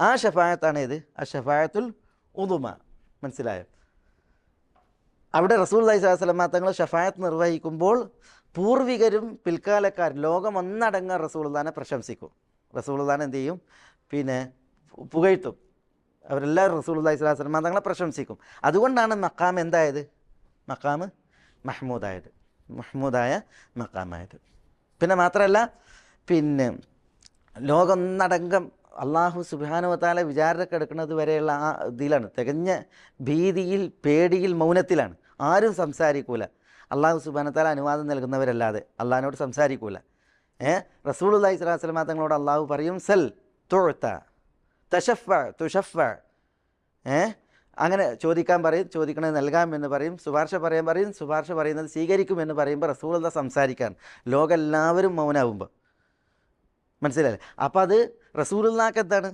ആ ഷഫാഅത്താണ് ഇത് അഷ്ഷഫാഅത്തുൽ ഉദുമ. മനസ്സിലായോ? അവിടെ റസൂലുള്ളാഹി സ്വല്ലല്ലാഹു അലൈഹി വസല്ലം തങ്ങൾ ഷഫാഅത്ത് നിർവഹിക്കുമ്പോൾ പൂർവികരും പിൽക്കാലക്കാരും ലോകം ഒന്നടങ്കം റസൂലുള്ളാഹിനെ പ്രശംസിക്കും. റസൂലുള്ളാഹിനെ എന്ത് ചെയ്യും, പിന്നെ പുകഴ്ത്തും. അവരെല്ലാവരും റസൂലുള്ളാഹി സ്വല്ലല്ലാഹു അലൈഹി വസല്ലം തങ്ങളെ പ്രശംസിക്കും. അതുകൊണ്ടാണ് മഖാം എന്തായത്, മഖാം മഹ്മൂദായത്, മഹ്മൂദായ മഖാമായത്. പിന്നെ മാത്രമല്ല, പിന്നെ ലോകമൊന്നടങ്കം അള്ളാഹു സുബ്ഹാനഹു വ തആല വിചാരണക്കെടുക്കുന്നത് വരെയുള്ള ആ ഇതിലാണ്, തികഞ്ഞ ഭീതിയിൽ, പേടിയിൽ, മൗനത്തിലാണ്. ആരും സംസാരിക്കൂല. അള്ളാഹു സുബ്ഹാനഹു വ തആല അനുവാദം നൽകുന്നവരല്ലാതെ അള്ളാഹിനോട് സംസാരിക്കൂല. റസൂലുള്ളാഹി സ്വല്ലല്ലാഹു അലൈഹി വസല്ലം തങ്ങളോട് അള്ളാഹു പറയും സൽ തുഅത തശഫ തുശഫ. അങ്ങനെ ചോദിക്കാൻ പറയും, ചോദിക്കണത് നൽകാമെന്ന് പറയും. ശുപാർശ പറയാൻ പറയും, ശുപാർശ പറയുന്നത് സ്വീകരിക്കുമെന്ന് പറയുമ്പോൾ റസൂലുള്ളാഹി സംസാരിക്കാൻ ലോകം എല്ലാവരും മൗനാവുമ്പോൾ. മനസ്സിലായില്ലേ? അപ്പോൾ അത് റസൂലുള്ളാഹിക്ക് എന്താണ്,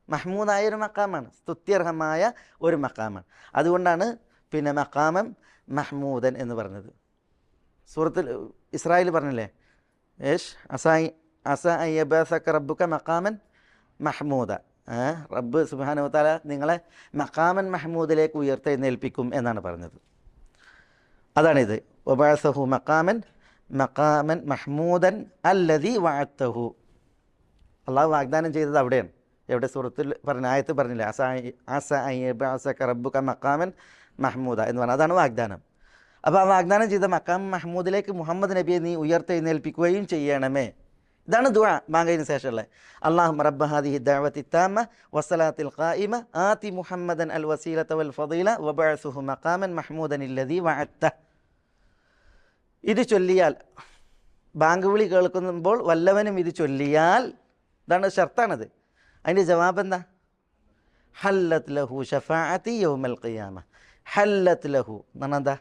മഹ്മൂദായ ഒരു മഖാമാണ്, സ്തുത്യർഹമായ ഒരു മഖാമാണ്. അതുകൊണ്ടാണ് പിന്നെ മഖാമൻ മഹ്മൂദൻ എന്ന് പറഞ്ഞത്. സൂറത്തുൽ ഇസ്രായിൽ പറഞ്ഞില്ലേ, അസ അയ്യബസക റബ്ബുക മഖാമൻ മഹ്മൂദ. റബ്ബ് സുബ്ഹാനഹു വ തആല നിങ്ങളെ മഖാമൻ മഹ്മൂദിലേക്ക് ഉയർത്തെഴുന്നേൽപ്പിക്കും എന്നാണ് പറഞ്ഞത്. അതാണിത്. വബഅസഹു മഖാമൻ മഹ്മൂദൻ അല്ലദീ വഅദ്തഹു. അള്ളാഹു വാഗ്ദാനം ചെയ്തത് അവിടെയാണ്. എവിടെ? സൂറത്തിൽ പറഞ്ഞ ആയത്ത് പറഞ്ഞില്ലേ, അസ അയ്യബഅസക റബ്ബുക മഖാമൻ മഹ്മൂദ എന്ന് പറഞ്ഞാൽ അതാണ് വാഗ്ദാനം. അപ്പോൾ ആ വാഗ്ദാനം ചെയ്ത മഖാം മഹ്മൂദിലേക്ക് മുഹമ്മദ് നബിയെ നീ ഉയർത്തെഴുന്നേൽപ്പിക്കുകയും ചെയ്യണമേ. ഇതാണ് ദുആ ബാങ്കയിന് ശേഷമുള്ളത്. അല്ലാഹുമ്മ റബ്ബ ഹാദിഹി ദഅവതി താമ്മ വസ്സലാത്തിൽ ഖായിമ ആതി മുഹമ്മദൻ അൽ വസീലത വൽ ഫളീല വബഅസുഹു മഖാമൻ മഹ്മൂദൻ അല്ലദീ വഅദ്ത. ഇത് ചൊല്ലിയാൽ, ബാങ്ക് വിളി കേൾക്കുമ്പോൾ വല്ലവനും ഇത് ചൊല്ലിയാൽ, ഇതാണ് ഷർത്താണത്. അതിൻ്റെ ജവാബ് എന്താ? ഹല്ലത്ത് ലഹു ഷഫാഅതി യൗമൽ ഖിയാമ. ഹല്ലത്ത് ലഹു എന്ന് പറഞ്ഞാൽ എന്താ?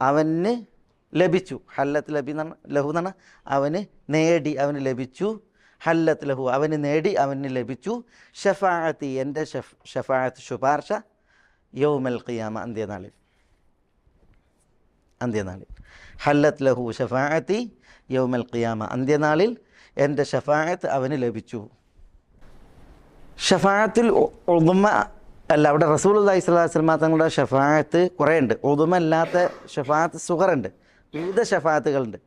അവന് ലഭിച്ചു. ഹല്ലത്ത് ലഹു എന്ന് പറഞ്ഞാൽ അവന് നേടി, അവന് ലഭിച്ചു. ഹല്ലത്ത് ലഹു അവന് നേടി, അവന് ലഭിച്ചു. ഷഫാഅത്തി എൻ്റെ ഷഫാഅത്ത് ശുപാർശ, യൗമൽ ഖിയാമ അന്ത്യനാളിൽ. ഹല്ലത്ത് ലഹു ഷഫാഅത്തി യൗമൽ ഖിയാമ അന്ത്യനാളിൽ എൻ്റെ ഷഫാഅത്ത് അവന് ലഭിച്ചു. ഷഫാഅത്തുൽ ഉദുമ അല്ല, അവിടെ റസൂലുള്ളാഹി സ്വല്ലല്ലാഹു അലൈഹി വസല്ലം തങ്ങളുടെ ഷഫാഅത്ത് കുറേ ഉണ്ട്. ഉദുമ അല്ലാത്ത ഷഫാഅത്ത് സുഗറുണ്ട്, വിവിധ ഷഫാഅത്തുകളുണ്ട്.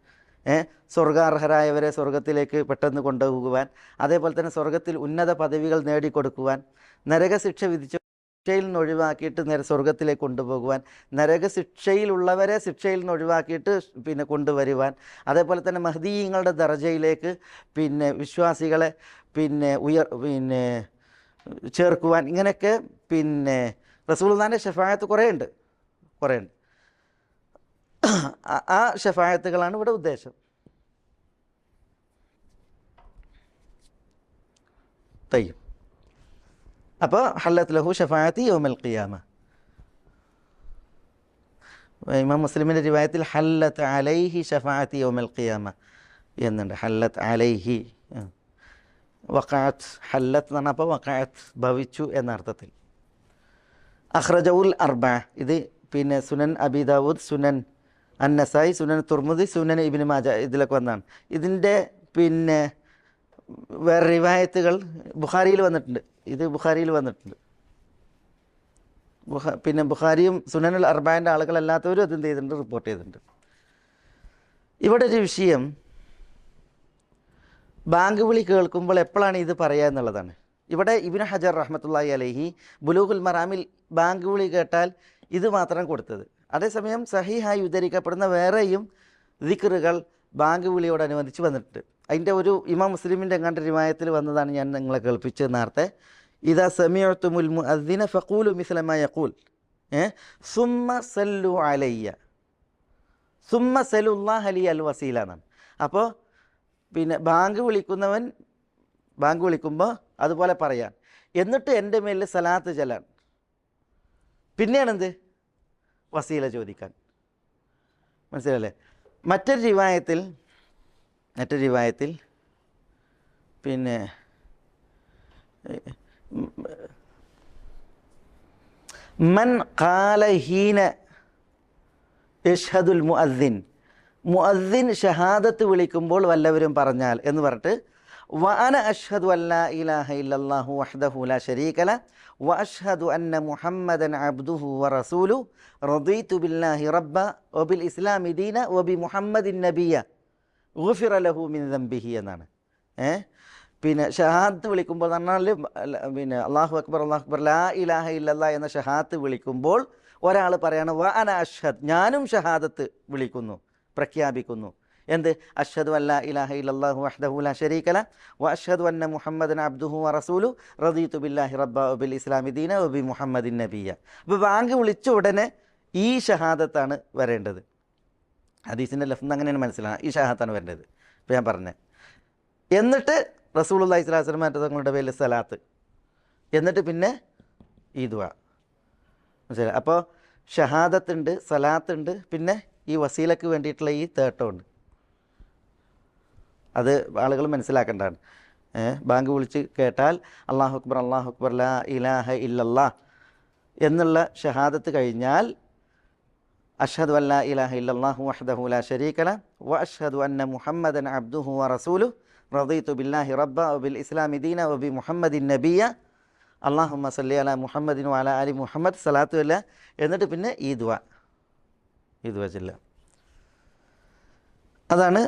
സ്വർഗാർഹരായവരെ സ്വർഗത്തിലേക്ക് പെട്ടെന്ന് കൊണ്ടുപോകുവാൻ, അതേപോലെ തന്നെ സ്വർഗത്തിൽ ഉന്നത പദവികൾ നേടിക്കൊടുക്കുവാൻ, നരകശിക്ഷ വിധിച്ച ശിക്ഷയിൽ നിന്ന് ഒഴിവാക്കിയിട്ട് സ്വർഗത്തിലേക്ക് കൊണ്ടുപോകുവാൻ, നരകശിക്ഷയിലുള്ളവരെ ശിക്ഷയിൽ നിന്ന് ഒഴിവാക്കിയിട്ട് പിന്നെ കൊണ്ടുവരുവാൻ, അതേപോലെ തന്നെ മഹ്ദിയങ്ങളുടെ ദർജയിലേക്ക് പിന്നെ വിശ്വാസികളെ പിന്നെ ചേർക്കുവാൻ, ഇങ്ങനെയൊക്കെ പിന്നെ റസൂലുള്ളാഹിൻ്റെ ഷഫാഅത്ത് കുറേ ഉണ്ട്. ആ ഷഫാഅത്തുകളാണ് ഇവിടെ ഉദ്ദേശം. തയ്യും. അപ്പോൾ ഹല്ലത്ത് ലഹു ഷഫാഅത്തി യൗമൽ ഖിയാമ. ഇമാം മുസ്ലിമിൻ്റെ റിവായത്തിൽ ഹല്ലത്ത് അലൈഹി ഷഫാഅത്തി യൗമൽ ഖിയാമ എന്നുണ്ട്. ഹല്ലത്ത് അലൈഹി, വഖഅത്ത്, ഹല്ലത്ത് എന്ന് പറഞ്ഞപ്പോൾ വഖഅത്ത് ഭവിച്ചു എന്നർത്ഥത്തിൽ. അഖ്റജഉൽ അർബഅ, ഇത് പിന്നെ സുനൻ അബി ദാവൂദ്, സുനൻ അന്നസായി, സുനൻ തുർമുദി, സുനൻ ഇബ്നു മാജ, ഇതിലൊക്കെ വന്നതാണ്. ഇതിൻ്റെ പിന്നെ വേറെ റിവായത്തുകൾ ബുഖാരിയിൽ വന്നിട്ടുണ്ട്. ഇത് ബുഖാരിയിൽ വന്നിട്ടുണ്ട്. പിന്നെ ബുഖാരിയും സുനനുൽ അർബാൻ്റെ ആളുകളല്ലാത്തവരും അത് എന്ത് ചെയ്തിട്ടുണ്ട്, റിപ്പോർട്ട് ചെയ്തിട്ടുണ്ട്. ഇവിടെ ഒരു വിഷയം, ബാങ്ക് വിളി കേൾക്കുമ്പോൾ എപ്പോഴാണ് ഇത് പറയുക എന്നുള്ളതാണ്. ഇവിടെ ഇബ്നു ഹജർ റഹ്മത്തുള്ളാഹി അലൈഹി ബുലൂഗുൽ മറാമിൽ ബാങ്ക് വിളി കേട്ടാൽ ഇത് മാത്രം കൊടുത്തത്. അതേസമയം സഹീഹായി ഉദ്ധരിക്കപ്പെടുന്ന വേറെയും ദിക്റുകൾ ബാങ്ക് വിളിയോടനുബന്ധിച്ച് വന്നിട്ടുണ്ട്. അതിൻ്റെ ഒരു ഇമാം മുസ്ലിമിൻ്റെ എങ്ങാണ്ട് റിവായത്തിൽ വന്നതാണ് ഞാൻ നിങ്ങളെ കേൾപ്പിച്ചത് നേരത്തെ. ഇദാ സമീഅ്തുമുൽ മുഅദ്ദിന ഫഖൂലു മിസ്ല മാ യഖൂൽ സുമ്മ സല്ലു അലയ്യ സുമ്മ സലുല്ലാഹ ലി അൽ വസീല എന്നാണ്. അപ്പോൾ പിന്നെ ബാങ്ക് വിളിക്കുന്നവൻ ബാങ്ക് വിളിക്കുമ്പോൾ അതുപോലെ പറയാൻ, എന്നിട്ട് എൻ്റെ മേലിൽ സലാത്ത് ചെല്ലാൻ, പിന്നെയാണെന്ത് വസീല ചോദിക്കാൻ. മനസ്സിലല്ലേ? മറ്റൊരു റിവായത്തിൽ പിന്നെ മൻ ഖാല ഹീന യഷ്ഹദുൽ മുഅദ്ദിൻ ഷഹാദത്ത് വിളിക്കുമ്പോൾ വല്ലവരും പറഞ്ഞാൽ എന്ന് പറഞ്ഞിട്ട് വഅന അഷ്ഹദു അല്ലാ ഇലാഹ ഇല്ലല്ലാഹു വഹ്ദഹു ലാ ശരീക ലഹു വഅഷ്ഹദു അന്ന മുഹമ്മദൻ അബ്ദുഹു വറസൂലുഹു റദീതു ബില്ലാഹി റബ്ബ വബിൽ ഇസ്ലാമി ദീന വബി മുഹമ്മദിൻ നബിയ ഗുഫിറ ലഹു മിൻ ദംബിഹി എന്നാണ്. പിന്നെ ഷഹാദത്ത് വിളിക്കുമ്പോൾ എന്ന് പറഞ്ഞാൽ പിന്നെ അല്ലാഹു അക്ബർ ലാ ഇലാഹ ഇല്ലല്ലാഹ് എന്ന ഷഹാദത്ത് വിളിക്കുമ്പോൾ ഒരാൾ പറയാണ് വഅന അഷ്ഹദ്, ഞാനും ഷഹാദത്ത് വിളിക്കുന്നു, പ്രഖ്യാപിക്കുന്നു. എന്ത്? അഷ്ഹദു അല്ലാ ഇലാഹ ഇല്ലല്ലാഹു വഹ്ദഹു ലാ ശരീക ലഹു വഅഷ്ഹദു അന്ന മുഹമ്മദൻ അബ്ദുഹു വറസൂലുഹു റദീതു ബില്ലാഹി റബ്ബ വബിൽ ഇസ്ലാമി ദീന വബി മുഹമ്മദിൻ നബിയ. അപ്പോൾ ബാങ്ക് വിളിച്ച ഉടനെ ഈ ഷഹാദത്താണ് വരേണ്ടത്. ഹദീസിൻ്റെ ലഫ്സ് അങ്ങനെയാണ് മനസ്സിലാക്കുക, ഈ ഷഹാദത്താണ് വരേണ്ടത്. ഇപ്പോൾ ഞാൻ പറഞ്ഞത്. എന്നിട്ട് റസൂലുള്ളാഹി സ്വല്ലല്ലാഹു അലൈഹി വസല്ലം തങ്ങളുടെ പേരിൽ സലാത്ത്, എന്നിട്ട് പിന്നെ ഈ ദുആ. മനസ്സിലായി? അപ്പോൾ ഷഹാദത്തുണ്ട്, സലാത്തുണ്ട്, പിന്നെ ഈ വസീലക്ക് വേണ്ടിയിട്ടുള്ള ഈ തേട്ടമുണ്ട്. അത് ആളുകൾ മനസ്സിലാക്കേണ്ടതാണ്. ബാങ്ക് വിളിച്ച് കേട്ടാൽ അല്ലാഹു അക്ബർ ലാ ഇലാഹ ഇല്ലല്ലാഹ് എന്നുള്ള ഷഹാദത്ത് കഴിഞ്ഞാൽ അഷ്ഹദു അല്ലാ ഇലാഹ ഇല്ലല്ലാഹു വഹ്ദഹു ലാ ശരീക ലഹു വഅഷ്ഹദു അന്ന മുഹമ്മദൻ അബ്ദുഹു വറസൂലുഹു റദീതു ബില്ലാഹി റബ്ബ വബിൽ ഇസ്ലാമി ദീന വബി മുഹമ്മദിൻ നബിയ അല്ലാഹുമ്മ സല്ലി അലാ മുഹമ്മദിൻ വഅലാ ആലി മുഹമ്മദ് സലാത്തു അല്ല. എന്നിട്ട് പിന്നെ ഈ ദുആ ചൊല്ലുക. അതാണ്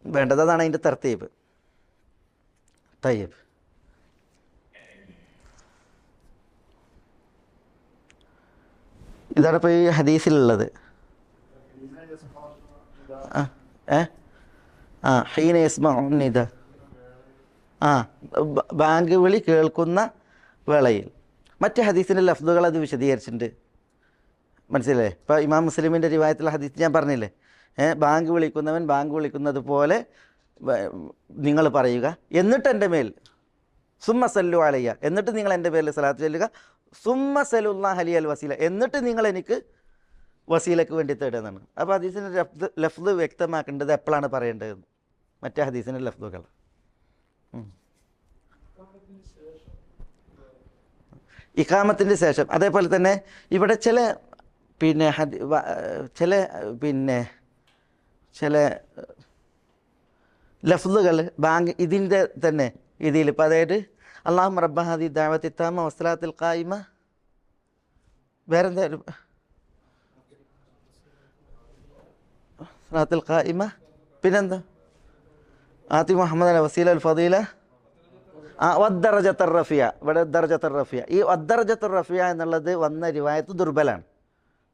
വേണ്ടത്. അതാണ് അതിൻ്റെ തർത്തീബ്. തയ്യബ്. ഇതാണ് ഇപ്പോൾ ഈ ഹദീസിലുള്ളത്. ഹീന യസ്മഉന്നിദ, ബാങ്ക് വിളി കേൾക്കുന്ന വേളയിൽ. മറ്റ് ഹദീസിൻ്റെ ലഫ്ദുകൾ അത് വിശദീകരിച്ചിട്ടുണ്ട്. മനസ്സിലായി? ഇപ്പോൾ ഇമാം മുസ്ലിമിൻ്റെ റിവായത്തുള്ള ഹദീസ് ഞാൻ പറഞ്ഞില്ലേ, ബാങ്ക് വിളിക്കുന്നവൻ ബാങ്ക് വിളിക്കുന്നത് പോലെ നിങ്ങൾ പറയുക, എന്നിട്ട് എൻ്റെ മേൽ സുമ്മ സല്ലു അലയ്യ, എന്നിട്ട് നിങ്ങൾ എൻ്റെ പേരിൽ സലാത്ത് ചൊല്ലുക, സുമ്മ സലുല്ലാഹ ലി അൽ വസീല, എന്നിട്ട് നിങ്ങൾ എനിക്ക് വസീലക്ക് വേണ്ടി തേടുന്നതാണ്. അപ്പോൾ ഹദീസിൻ്റെ ലഫ്ദ് വ്യക്തമാക്കേണ്ടത് എപ്പോഴാണ് പറയേണ്ടതെന്ന്, മറ്റേ ഹദീസിൻ്റെ ലഫ്ദുകൾ. ഇഖാമത്തിൻ്റെ ശേഷം. അതേപോലെ തന്നെ ഇവിടെ ചില ലഫ്ലുകൾ ബാങ്ക് ഇതിൻ്റെ തന്നെ ഇതിൽ ഇപ്പം അതായത് അല്ലാഹുമ്മ റബ്ബ ഹാദി ദഅവത്തി താമ വസ്സലാത്തിൽ ഖായിമ, വേറെന്തായാലും സലാത്തിൽ ഖായിമ, പിന്നെന്താ ആതി മുഹമ്മദ് അൽ വസീല അൽ ഫദീല വദ്ദറജത്തുർ റഫിയ. ഇവിടെ ദർജത്തുർ റഫിയ, ഈ വദ്ദറജത്തുർ റഫിയ എന്നുള്ളത് വന്ന റിവായത്ത് ദുർബലാണ്.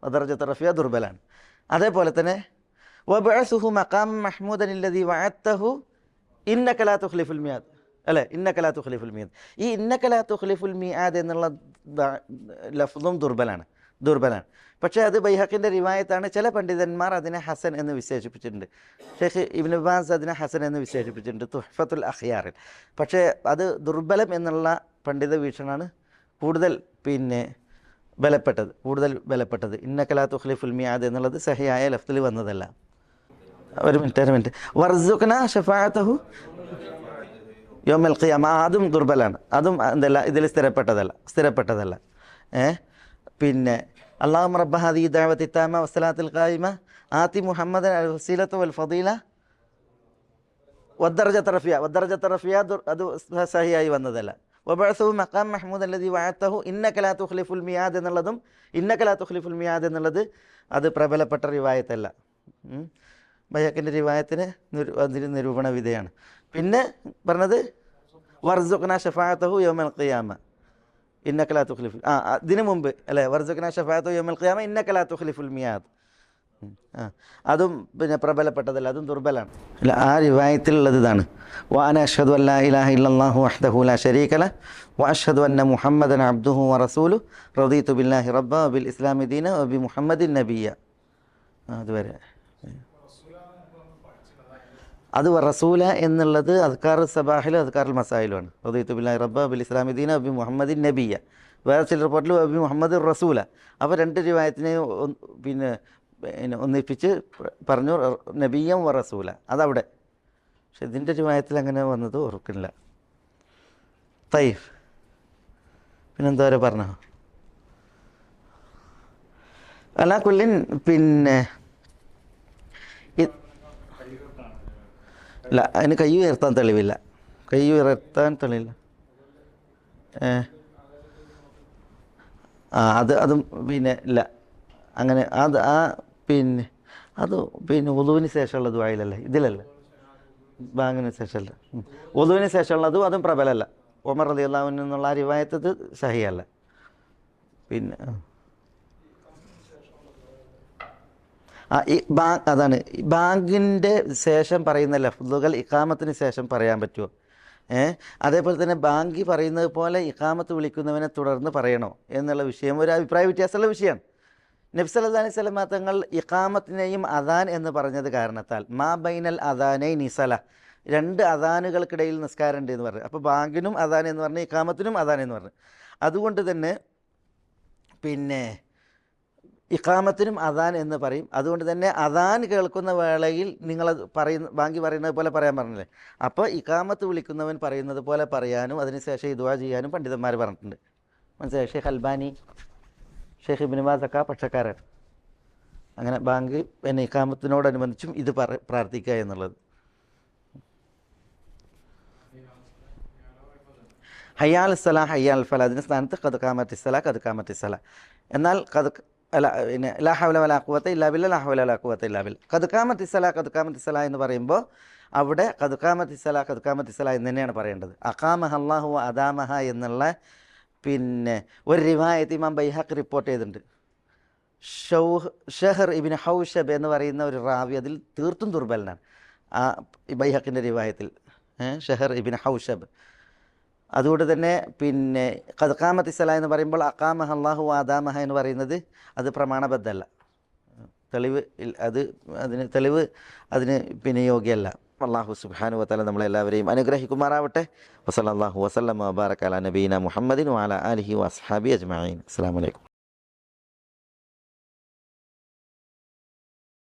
വദ്ദറജത്തുർ റഫിയ ദുർബലാണ്. അതേപോലെ തന്നെ വബഅസുഹു മഖാം മഹ്മൂദൻ അല്ലദീ വഅദ്തഹു ഇന്നക ലാ തുഖ്ലിഫുൽ മിയാദ്, അല്ലേ? ഇന്നക ലാ തുഖ്ലിഫുൽ മിയാദ്. ഈ ഇന്നക ലാ തുഖ്ലിഫുൽ മിയാദ് എന്നുള്ള ലഫ്ദും ദുർബലാണ്. പക്ഷേ അത് ബൈഹഖിൻ്റെ റിവായത്താണ്. ചില പണ്ഡിതന്മാർ അതിനെ ഹസൻ എന്ന് വിശേഷിപ്പിച്ചിട്ടുണ്ട്. ഷെയ്ഖ് ഇബ്നു ബാസ് അതിനെ ഹസൻ എന്ന് വിശേഷിപ്പിച്ചിട്ടുണ്ട് തുഹ്ഫത്തുൽ അഖ്യാറിൽ. പക്ഷേ അത് ദുർബലം എന്നുള്ള പണ്ഡിത വീക്ഷണമാണ് കൂടുതൽ ബലപ്പെട്ടത്. ഇന്നക ലാ തുഖ്ലിഫുൽ മിയാദ് എന്നുള്ളത് സഹിയായ ലഫ്ദിൽ വന്നതല്ല. ഒരു മിനിറ്റ്. വർസുഖ്ന ശഫാഅതഹു യൗമൽ ഖിയാമ, അതും ദുർബലാണ്. അതും എന്തല്ല, ഇതിൽ സ്ഥിരപ്പെട്ടതല്ല. പിന്നെ അല്ലാഹുമ്മ റബ്ബ ഹാദി ദഅവത്തി താമ വസ്സലാത്തിൽ ഖായിമ ആതി മുഹമ്മദൻ അൽ വസീലത വൽ ഫദീല വദ്ദറജത്തുർ റഫിയ അത് സഹിയായി വന്നതല്ല. വബഅസഹു മഖാം മഹ്മൂദ് അല്ലദി വഅതഹു ഇന്നക ലാ തുഖ്ലിഫുൽ മിയാദ് എന്നുള്ളതും ഇന്നക ലാ തുഖ്ലിഫുൽ മിയാദ് എന്നുള്ളത് അത് പ്രബലപ്പെട്ട റിവായത്തല്ല. ബൈഹഖിൻ്റെ റിവായത്തിന് അതിന് നിരൂപണ വിധേയാണ്. പിന്നെ പറഞ്ഞത് വർസുഖ്നാ ഷഫാഅതഹു യൗമൽ ഖിയാമ ഇന്നക ലാ തുഖ്ലിഫുൽ ഇതിനു മുമ്പ് അല്ലേ, വർസുഖ്നാ ഷഫാഅതഹു യൗമൽ ഖിയാമ ഇന്നക ലാ തുഖ്ലിഫുൽ മിയാദ്. അതും പിന്നെ പ്രബലപ്പെട്ടതല്ല, അതും ദുർബലാണ്. അല്ല, ആ റിവായത്തിലുള്ളത് ഇതാണ്: വഅന അഷ്ഹദു അല്ലാ ഇലാഹ ഇല്ലല്ലാഹു വഹ്ദഹു ലാ ശരീക ലഹു വഅഷ്ഹദു അന്ന മുഹമ്മദൻ അബ്ദുഹു വറസൂലുഹു റദീതു ബില്ലാഹി റബ്ബ വബിൽ ഇസ്ലാമി ദീന വബി മുഹമ്മദിൻ നബിയ്യ. അതുവരെ അത് റസൂല എന്നുള്ളത് അദ്കാർ സബാഹിലും അദ്കാർ മസായിലുമാണ്. റദീതു ബില്ലാഹി റബ്ബ വബിൽ ഇസ്ലാമി ദീന വബി മുഹമ്മദിൻ നബിയ്യ. വേറെ ചില റിപ്പോർട്ടിൽ വബി മുഹമ്മദ് റസൂല. അപ്പോൾ രണ്ട് റിവായത്തിനെ പിന്നെ ഒന്നിപ്പിച്ച് പറഞ്ഞു നബിയം വ റസൂല, അതവിടെ. പക്ഷെ ഇതിൻ്റെ റിവായത്തിൽ അങ്ങനെ വന്നത് ഓർക്കുന്നില്ല. തയ്ഫ് പിന്നെന്താ വരെ പറഞ്ഞോ അലാ കുല്ലിൻ. പിന്നെ ഇല്ല, അതിന് കൈ ഉയർത്താൻ തെളിവില്ല. കൈ ഉയർത്താൻ തെളിവില്ല. അതും പിന്നെ ഇല്ല അങ്ങനെ. പിന്നെ വുളുവിന് ശേഷമുള്ള ദുആയിലല്ലേ, ഇതിലല്ലേ, ബാങ്കിന് ശേഷമല്ല. വുളുവിന് ശേഷമുള്ളതും അതും പ്രബലമല്ല. ഉമർ റളിയല്ലാഹു അൻഹു എന്നുള്ള ആ റിവായത്ത് ഇത് സഹിയല്ല. പിന്നെ അതാണ് ബാങ്കിൻ്റെ ശേഷം പറയുന്ന ലഫ്ളുകൾ ഇഖാമത്തിന് ശേഷം പറയാൻ പറ്റുമോ? അതേപോലെ തന്നെ ബാങ്കി പറയുന്നത് പോലെ ഇഖാമത്ത് വിളിക്കുന്നവനെ തുടർന്ന് പറയണോ എന്നുള്ള വിഷയം ഒരു അഭിപ്രായ വ്യത്യാസമുള്ള വിഷയമാണ്. നബി സല്ലല്ലാഹു അലൈഹി വസല്ലം തങ്ങൾ ഇഖാമത്തിനെയും അദാൻ എന്ന് പറഞ്ഞത് കാരണത്താൽ മാ ബൈനൽ അദാനൈനി സല, രണ്ട് അദാനുകൾക്കിടയിൽ നിസ്കാരമുണ്ട് എന്ന് പറഞ്ഞു. അപ്പോൾ ബാങ്കിനും അദാൻ എന്ന് പറഞ്ഞു, ഇഖാമത്തിനും അദാൻ എന്ന് പറഞ്ഞു. അതുകൊണ്ട് തന്നെ പിന്നെ ഇഖാമത്തിനും അദാൻ എന്ന് പറയും. അതുകൊണ്ട് തന്നെ അദാൻ കേൾക്കുന്ന വേളയിൽ നിങ്ങൾ ബാങ്കി പറയുന്നത് പോലെ പറയാൻ പറഞ്ഞില്ലേ. അപ്പോൾ ഇഖാമത്ത് വിളിക്കുന്നവൻ പറയുന്നത് പോലെ പറയാനും അതിനുശേഷം ഈ ദുആ ചെയ്യാനും പണ്ഡിതന്മാർ പറഞ്ഞിട്ടുണ്ട്. മനസ്സിലായി? Sheikh Albani, Sheikh Ibn Baz ഒക്കെ പക്ഷക്കാരാണ്. അങ്ങനെ ബാങ്ക് പിന്നെ ഇഖാമത്തിനോടനുബന്ധിച്ചും ഇത് പ്രാർത്ഥിക്കുക എന്നുള്ളത്. ഹയ്യാൽ സലാ ഹയ്യാൽ ഫല, അതിന് സ്ഥാനത്ത് ഖദ് ഖാമത്തി സലാ ഖദ് ഖാമത്തി സലാ. എന്നാൽ അല്ല പിന്നെ ലാ ഹൗല വലാ ഖുവത ഇല്ലാ ബില്ലാ ലാ ഹൗല വലാ ഖുവത ഇല്ലാ ബില്ലാ. ഖദ് ഖാമത്തി സലാ ഖദ് ഖാമത്തി സലാ എന്ന് പറയുമ്പോൾ അവിടെ ഖദ് ഖാമത്തി സലാ ഖദ് ഖാമത്തി സലാ എന്ന് തന്നെയാണ് പറയേണ്ടത്. അഖാമഹ അല്ലാഹു വ അദാമഹ എന്നുള്ള പിന്നെ ഒരു റിവായത്ത് ഇമാം ബൈഹഖി റിപ്പോർട്ട് ചെയ്തിട്ടുണ്ട്. ഷഹർ ഇബ്നു ഹൗഷബ് എന്ന് പറയുന്ന ഒരു റാവി അതിൽ തീർത്തും ദുർബലനാണ്. ആ ബൈഹഖിൻ്റെ റിവായത്തിൽ ഷഹർ ഇബ്നു ഹൗഷബ്. അതുകൊണ്ട് തന്നെ പിന്നെ ഖദ് ഖാമത്തി സലാ എന്ന് പറയുമ്പോൾ അഖാമഹ അല്ലാഹു വ അദാമഹ എന്ന് പറയുന്നത് അത് പ്രമാണബദ്ധമല്ല. തെളിവ് അതിന് പിന്നെ യോഗ്യമല്ല. അല്ലാഹു സുബ്ഹാനഹു വ തആല നമ്മളെല്ലാവരെയും അനുഗ്രഹിക്കുമാറാവട്ടെ. വസല്ലല്ലാഹു വസല്ലമ വബാറക അലാ നബീന മുഹമ്മദിൻ വഅലാ ആലിഹി വഅസ്ഹാബിഹി അജ്മഈൻ. അസ്സലാമു അലൈക്കും.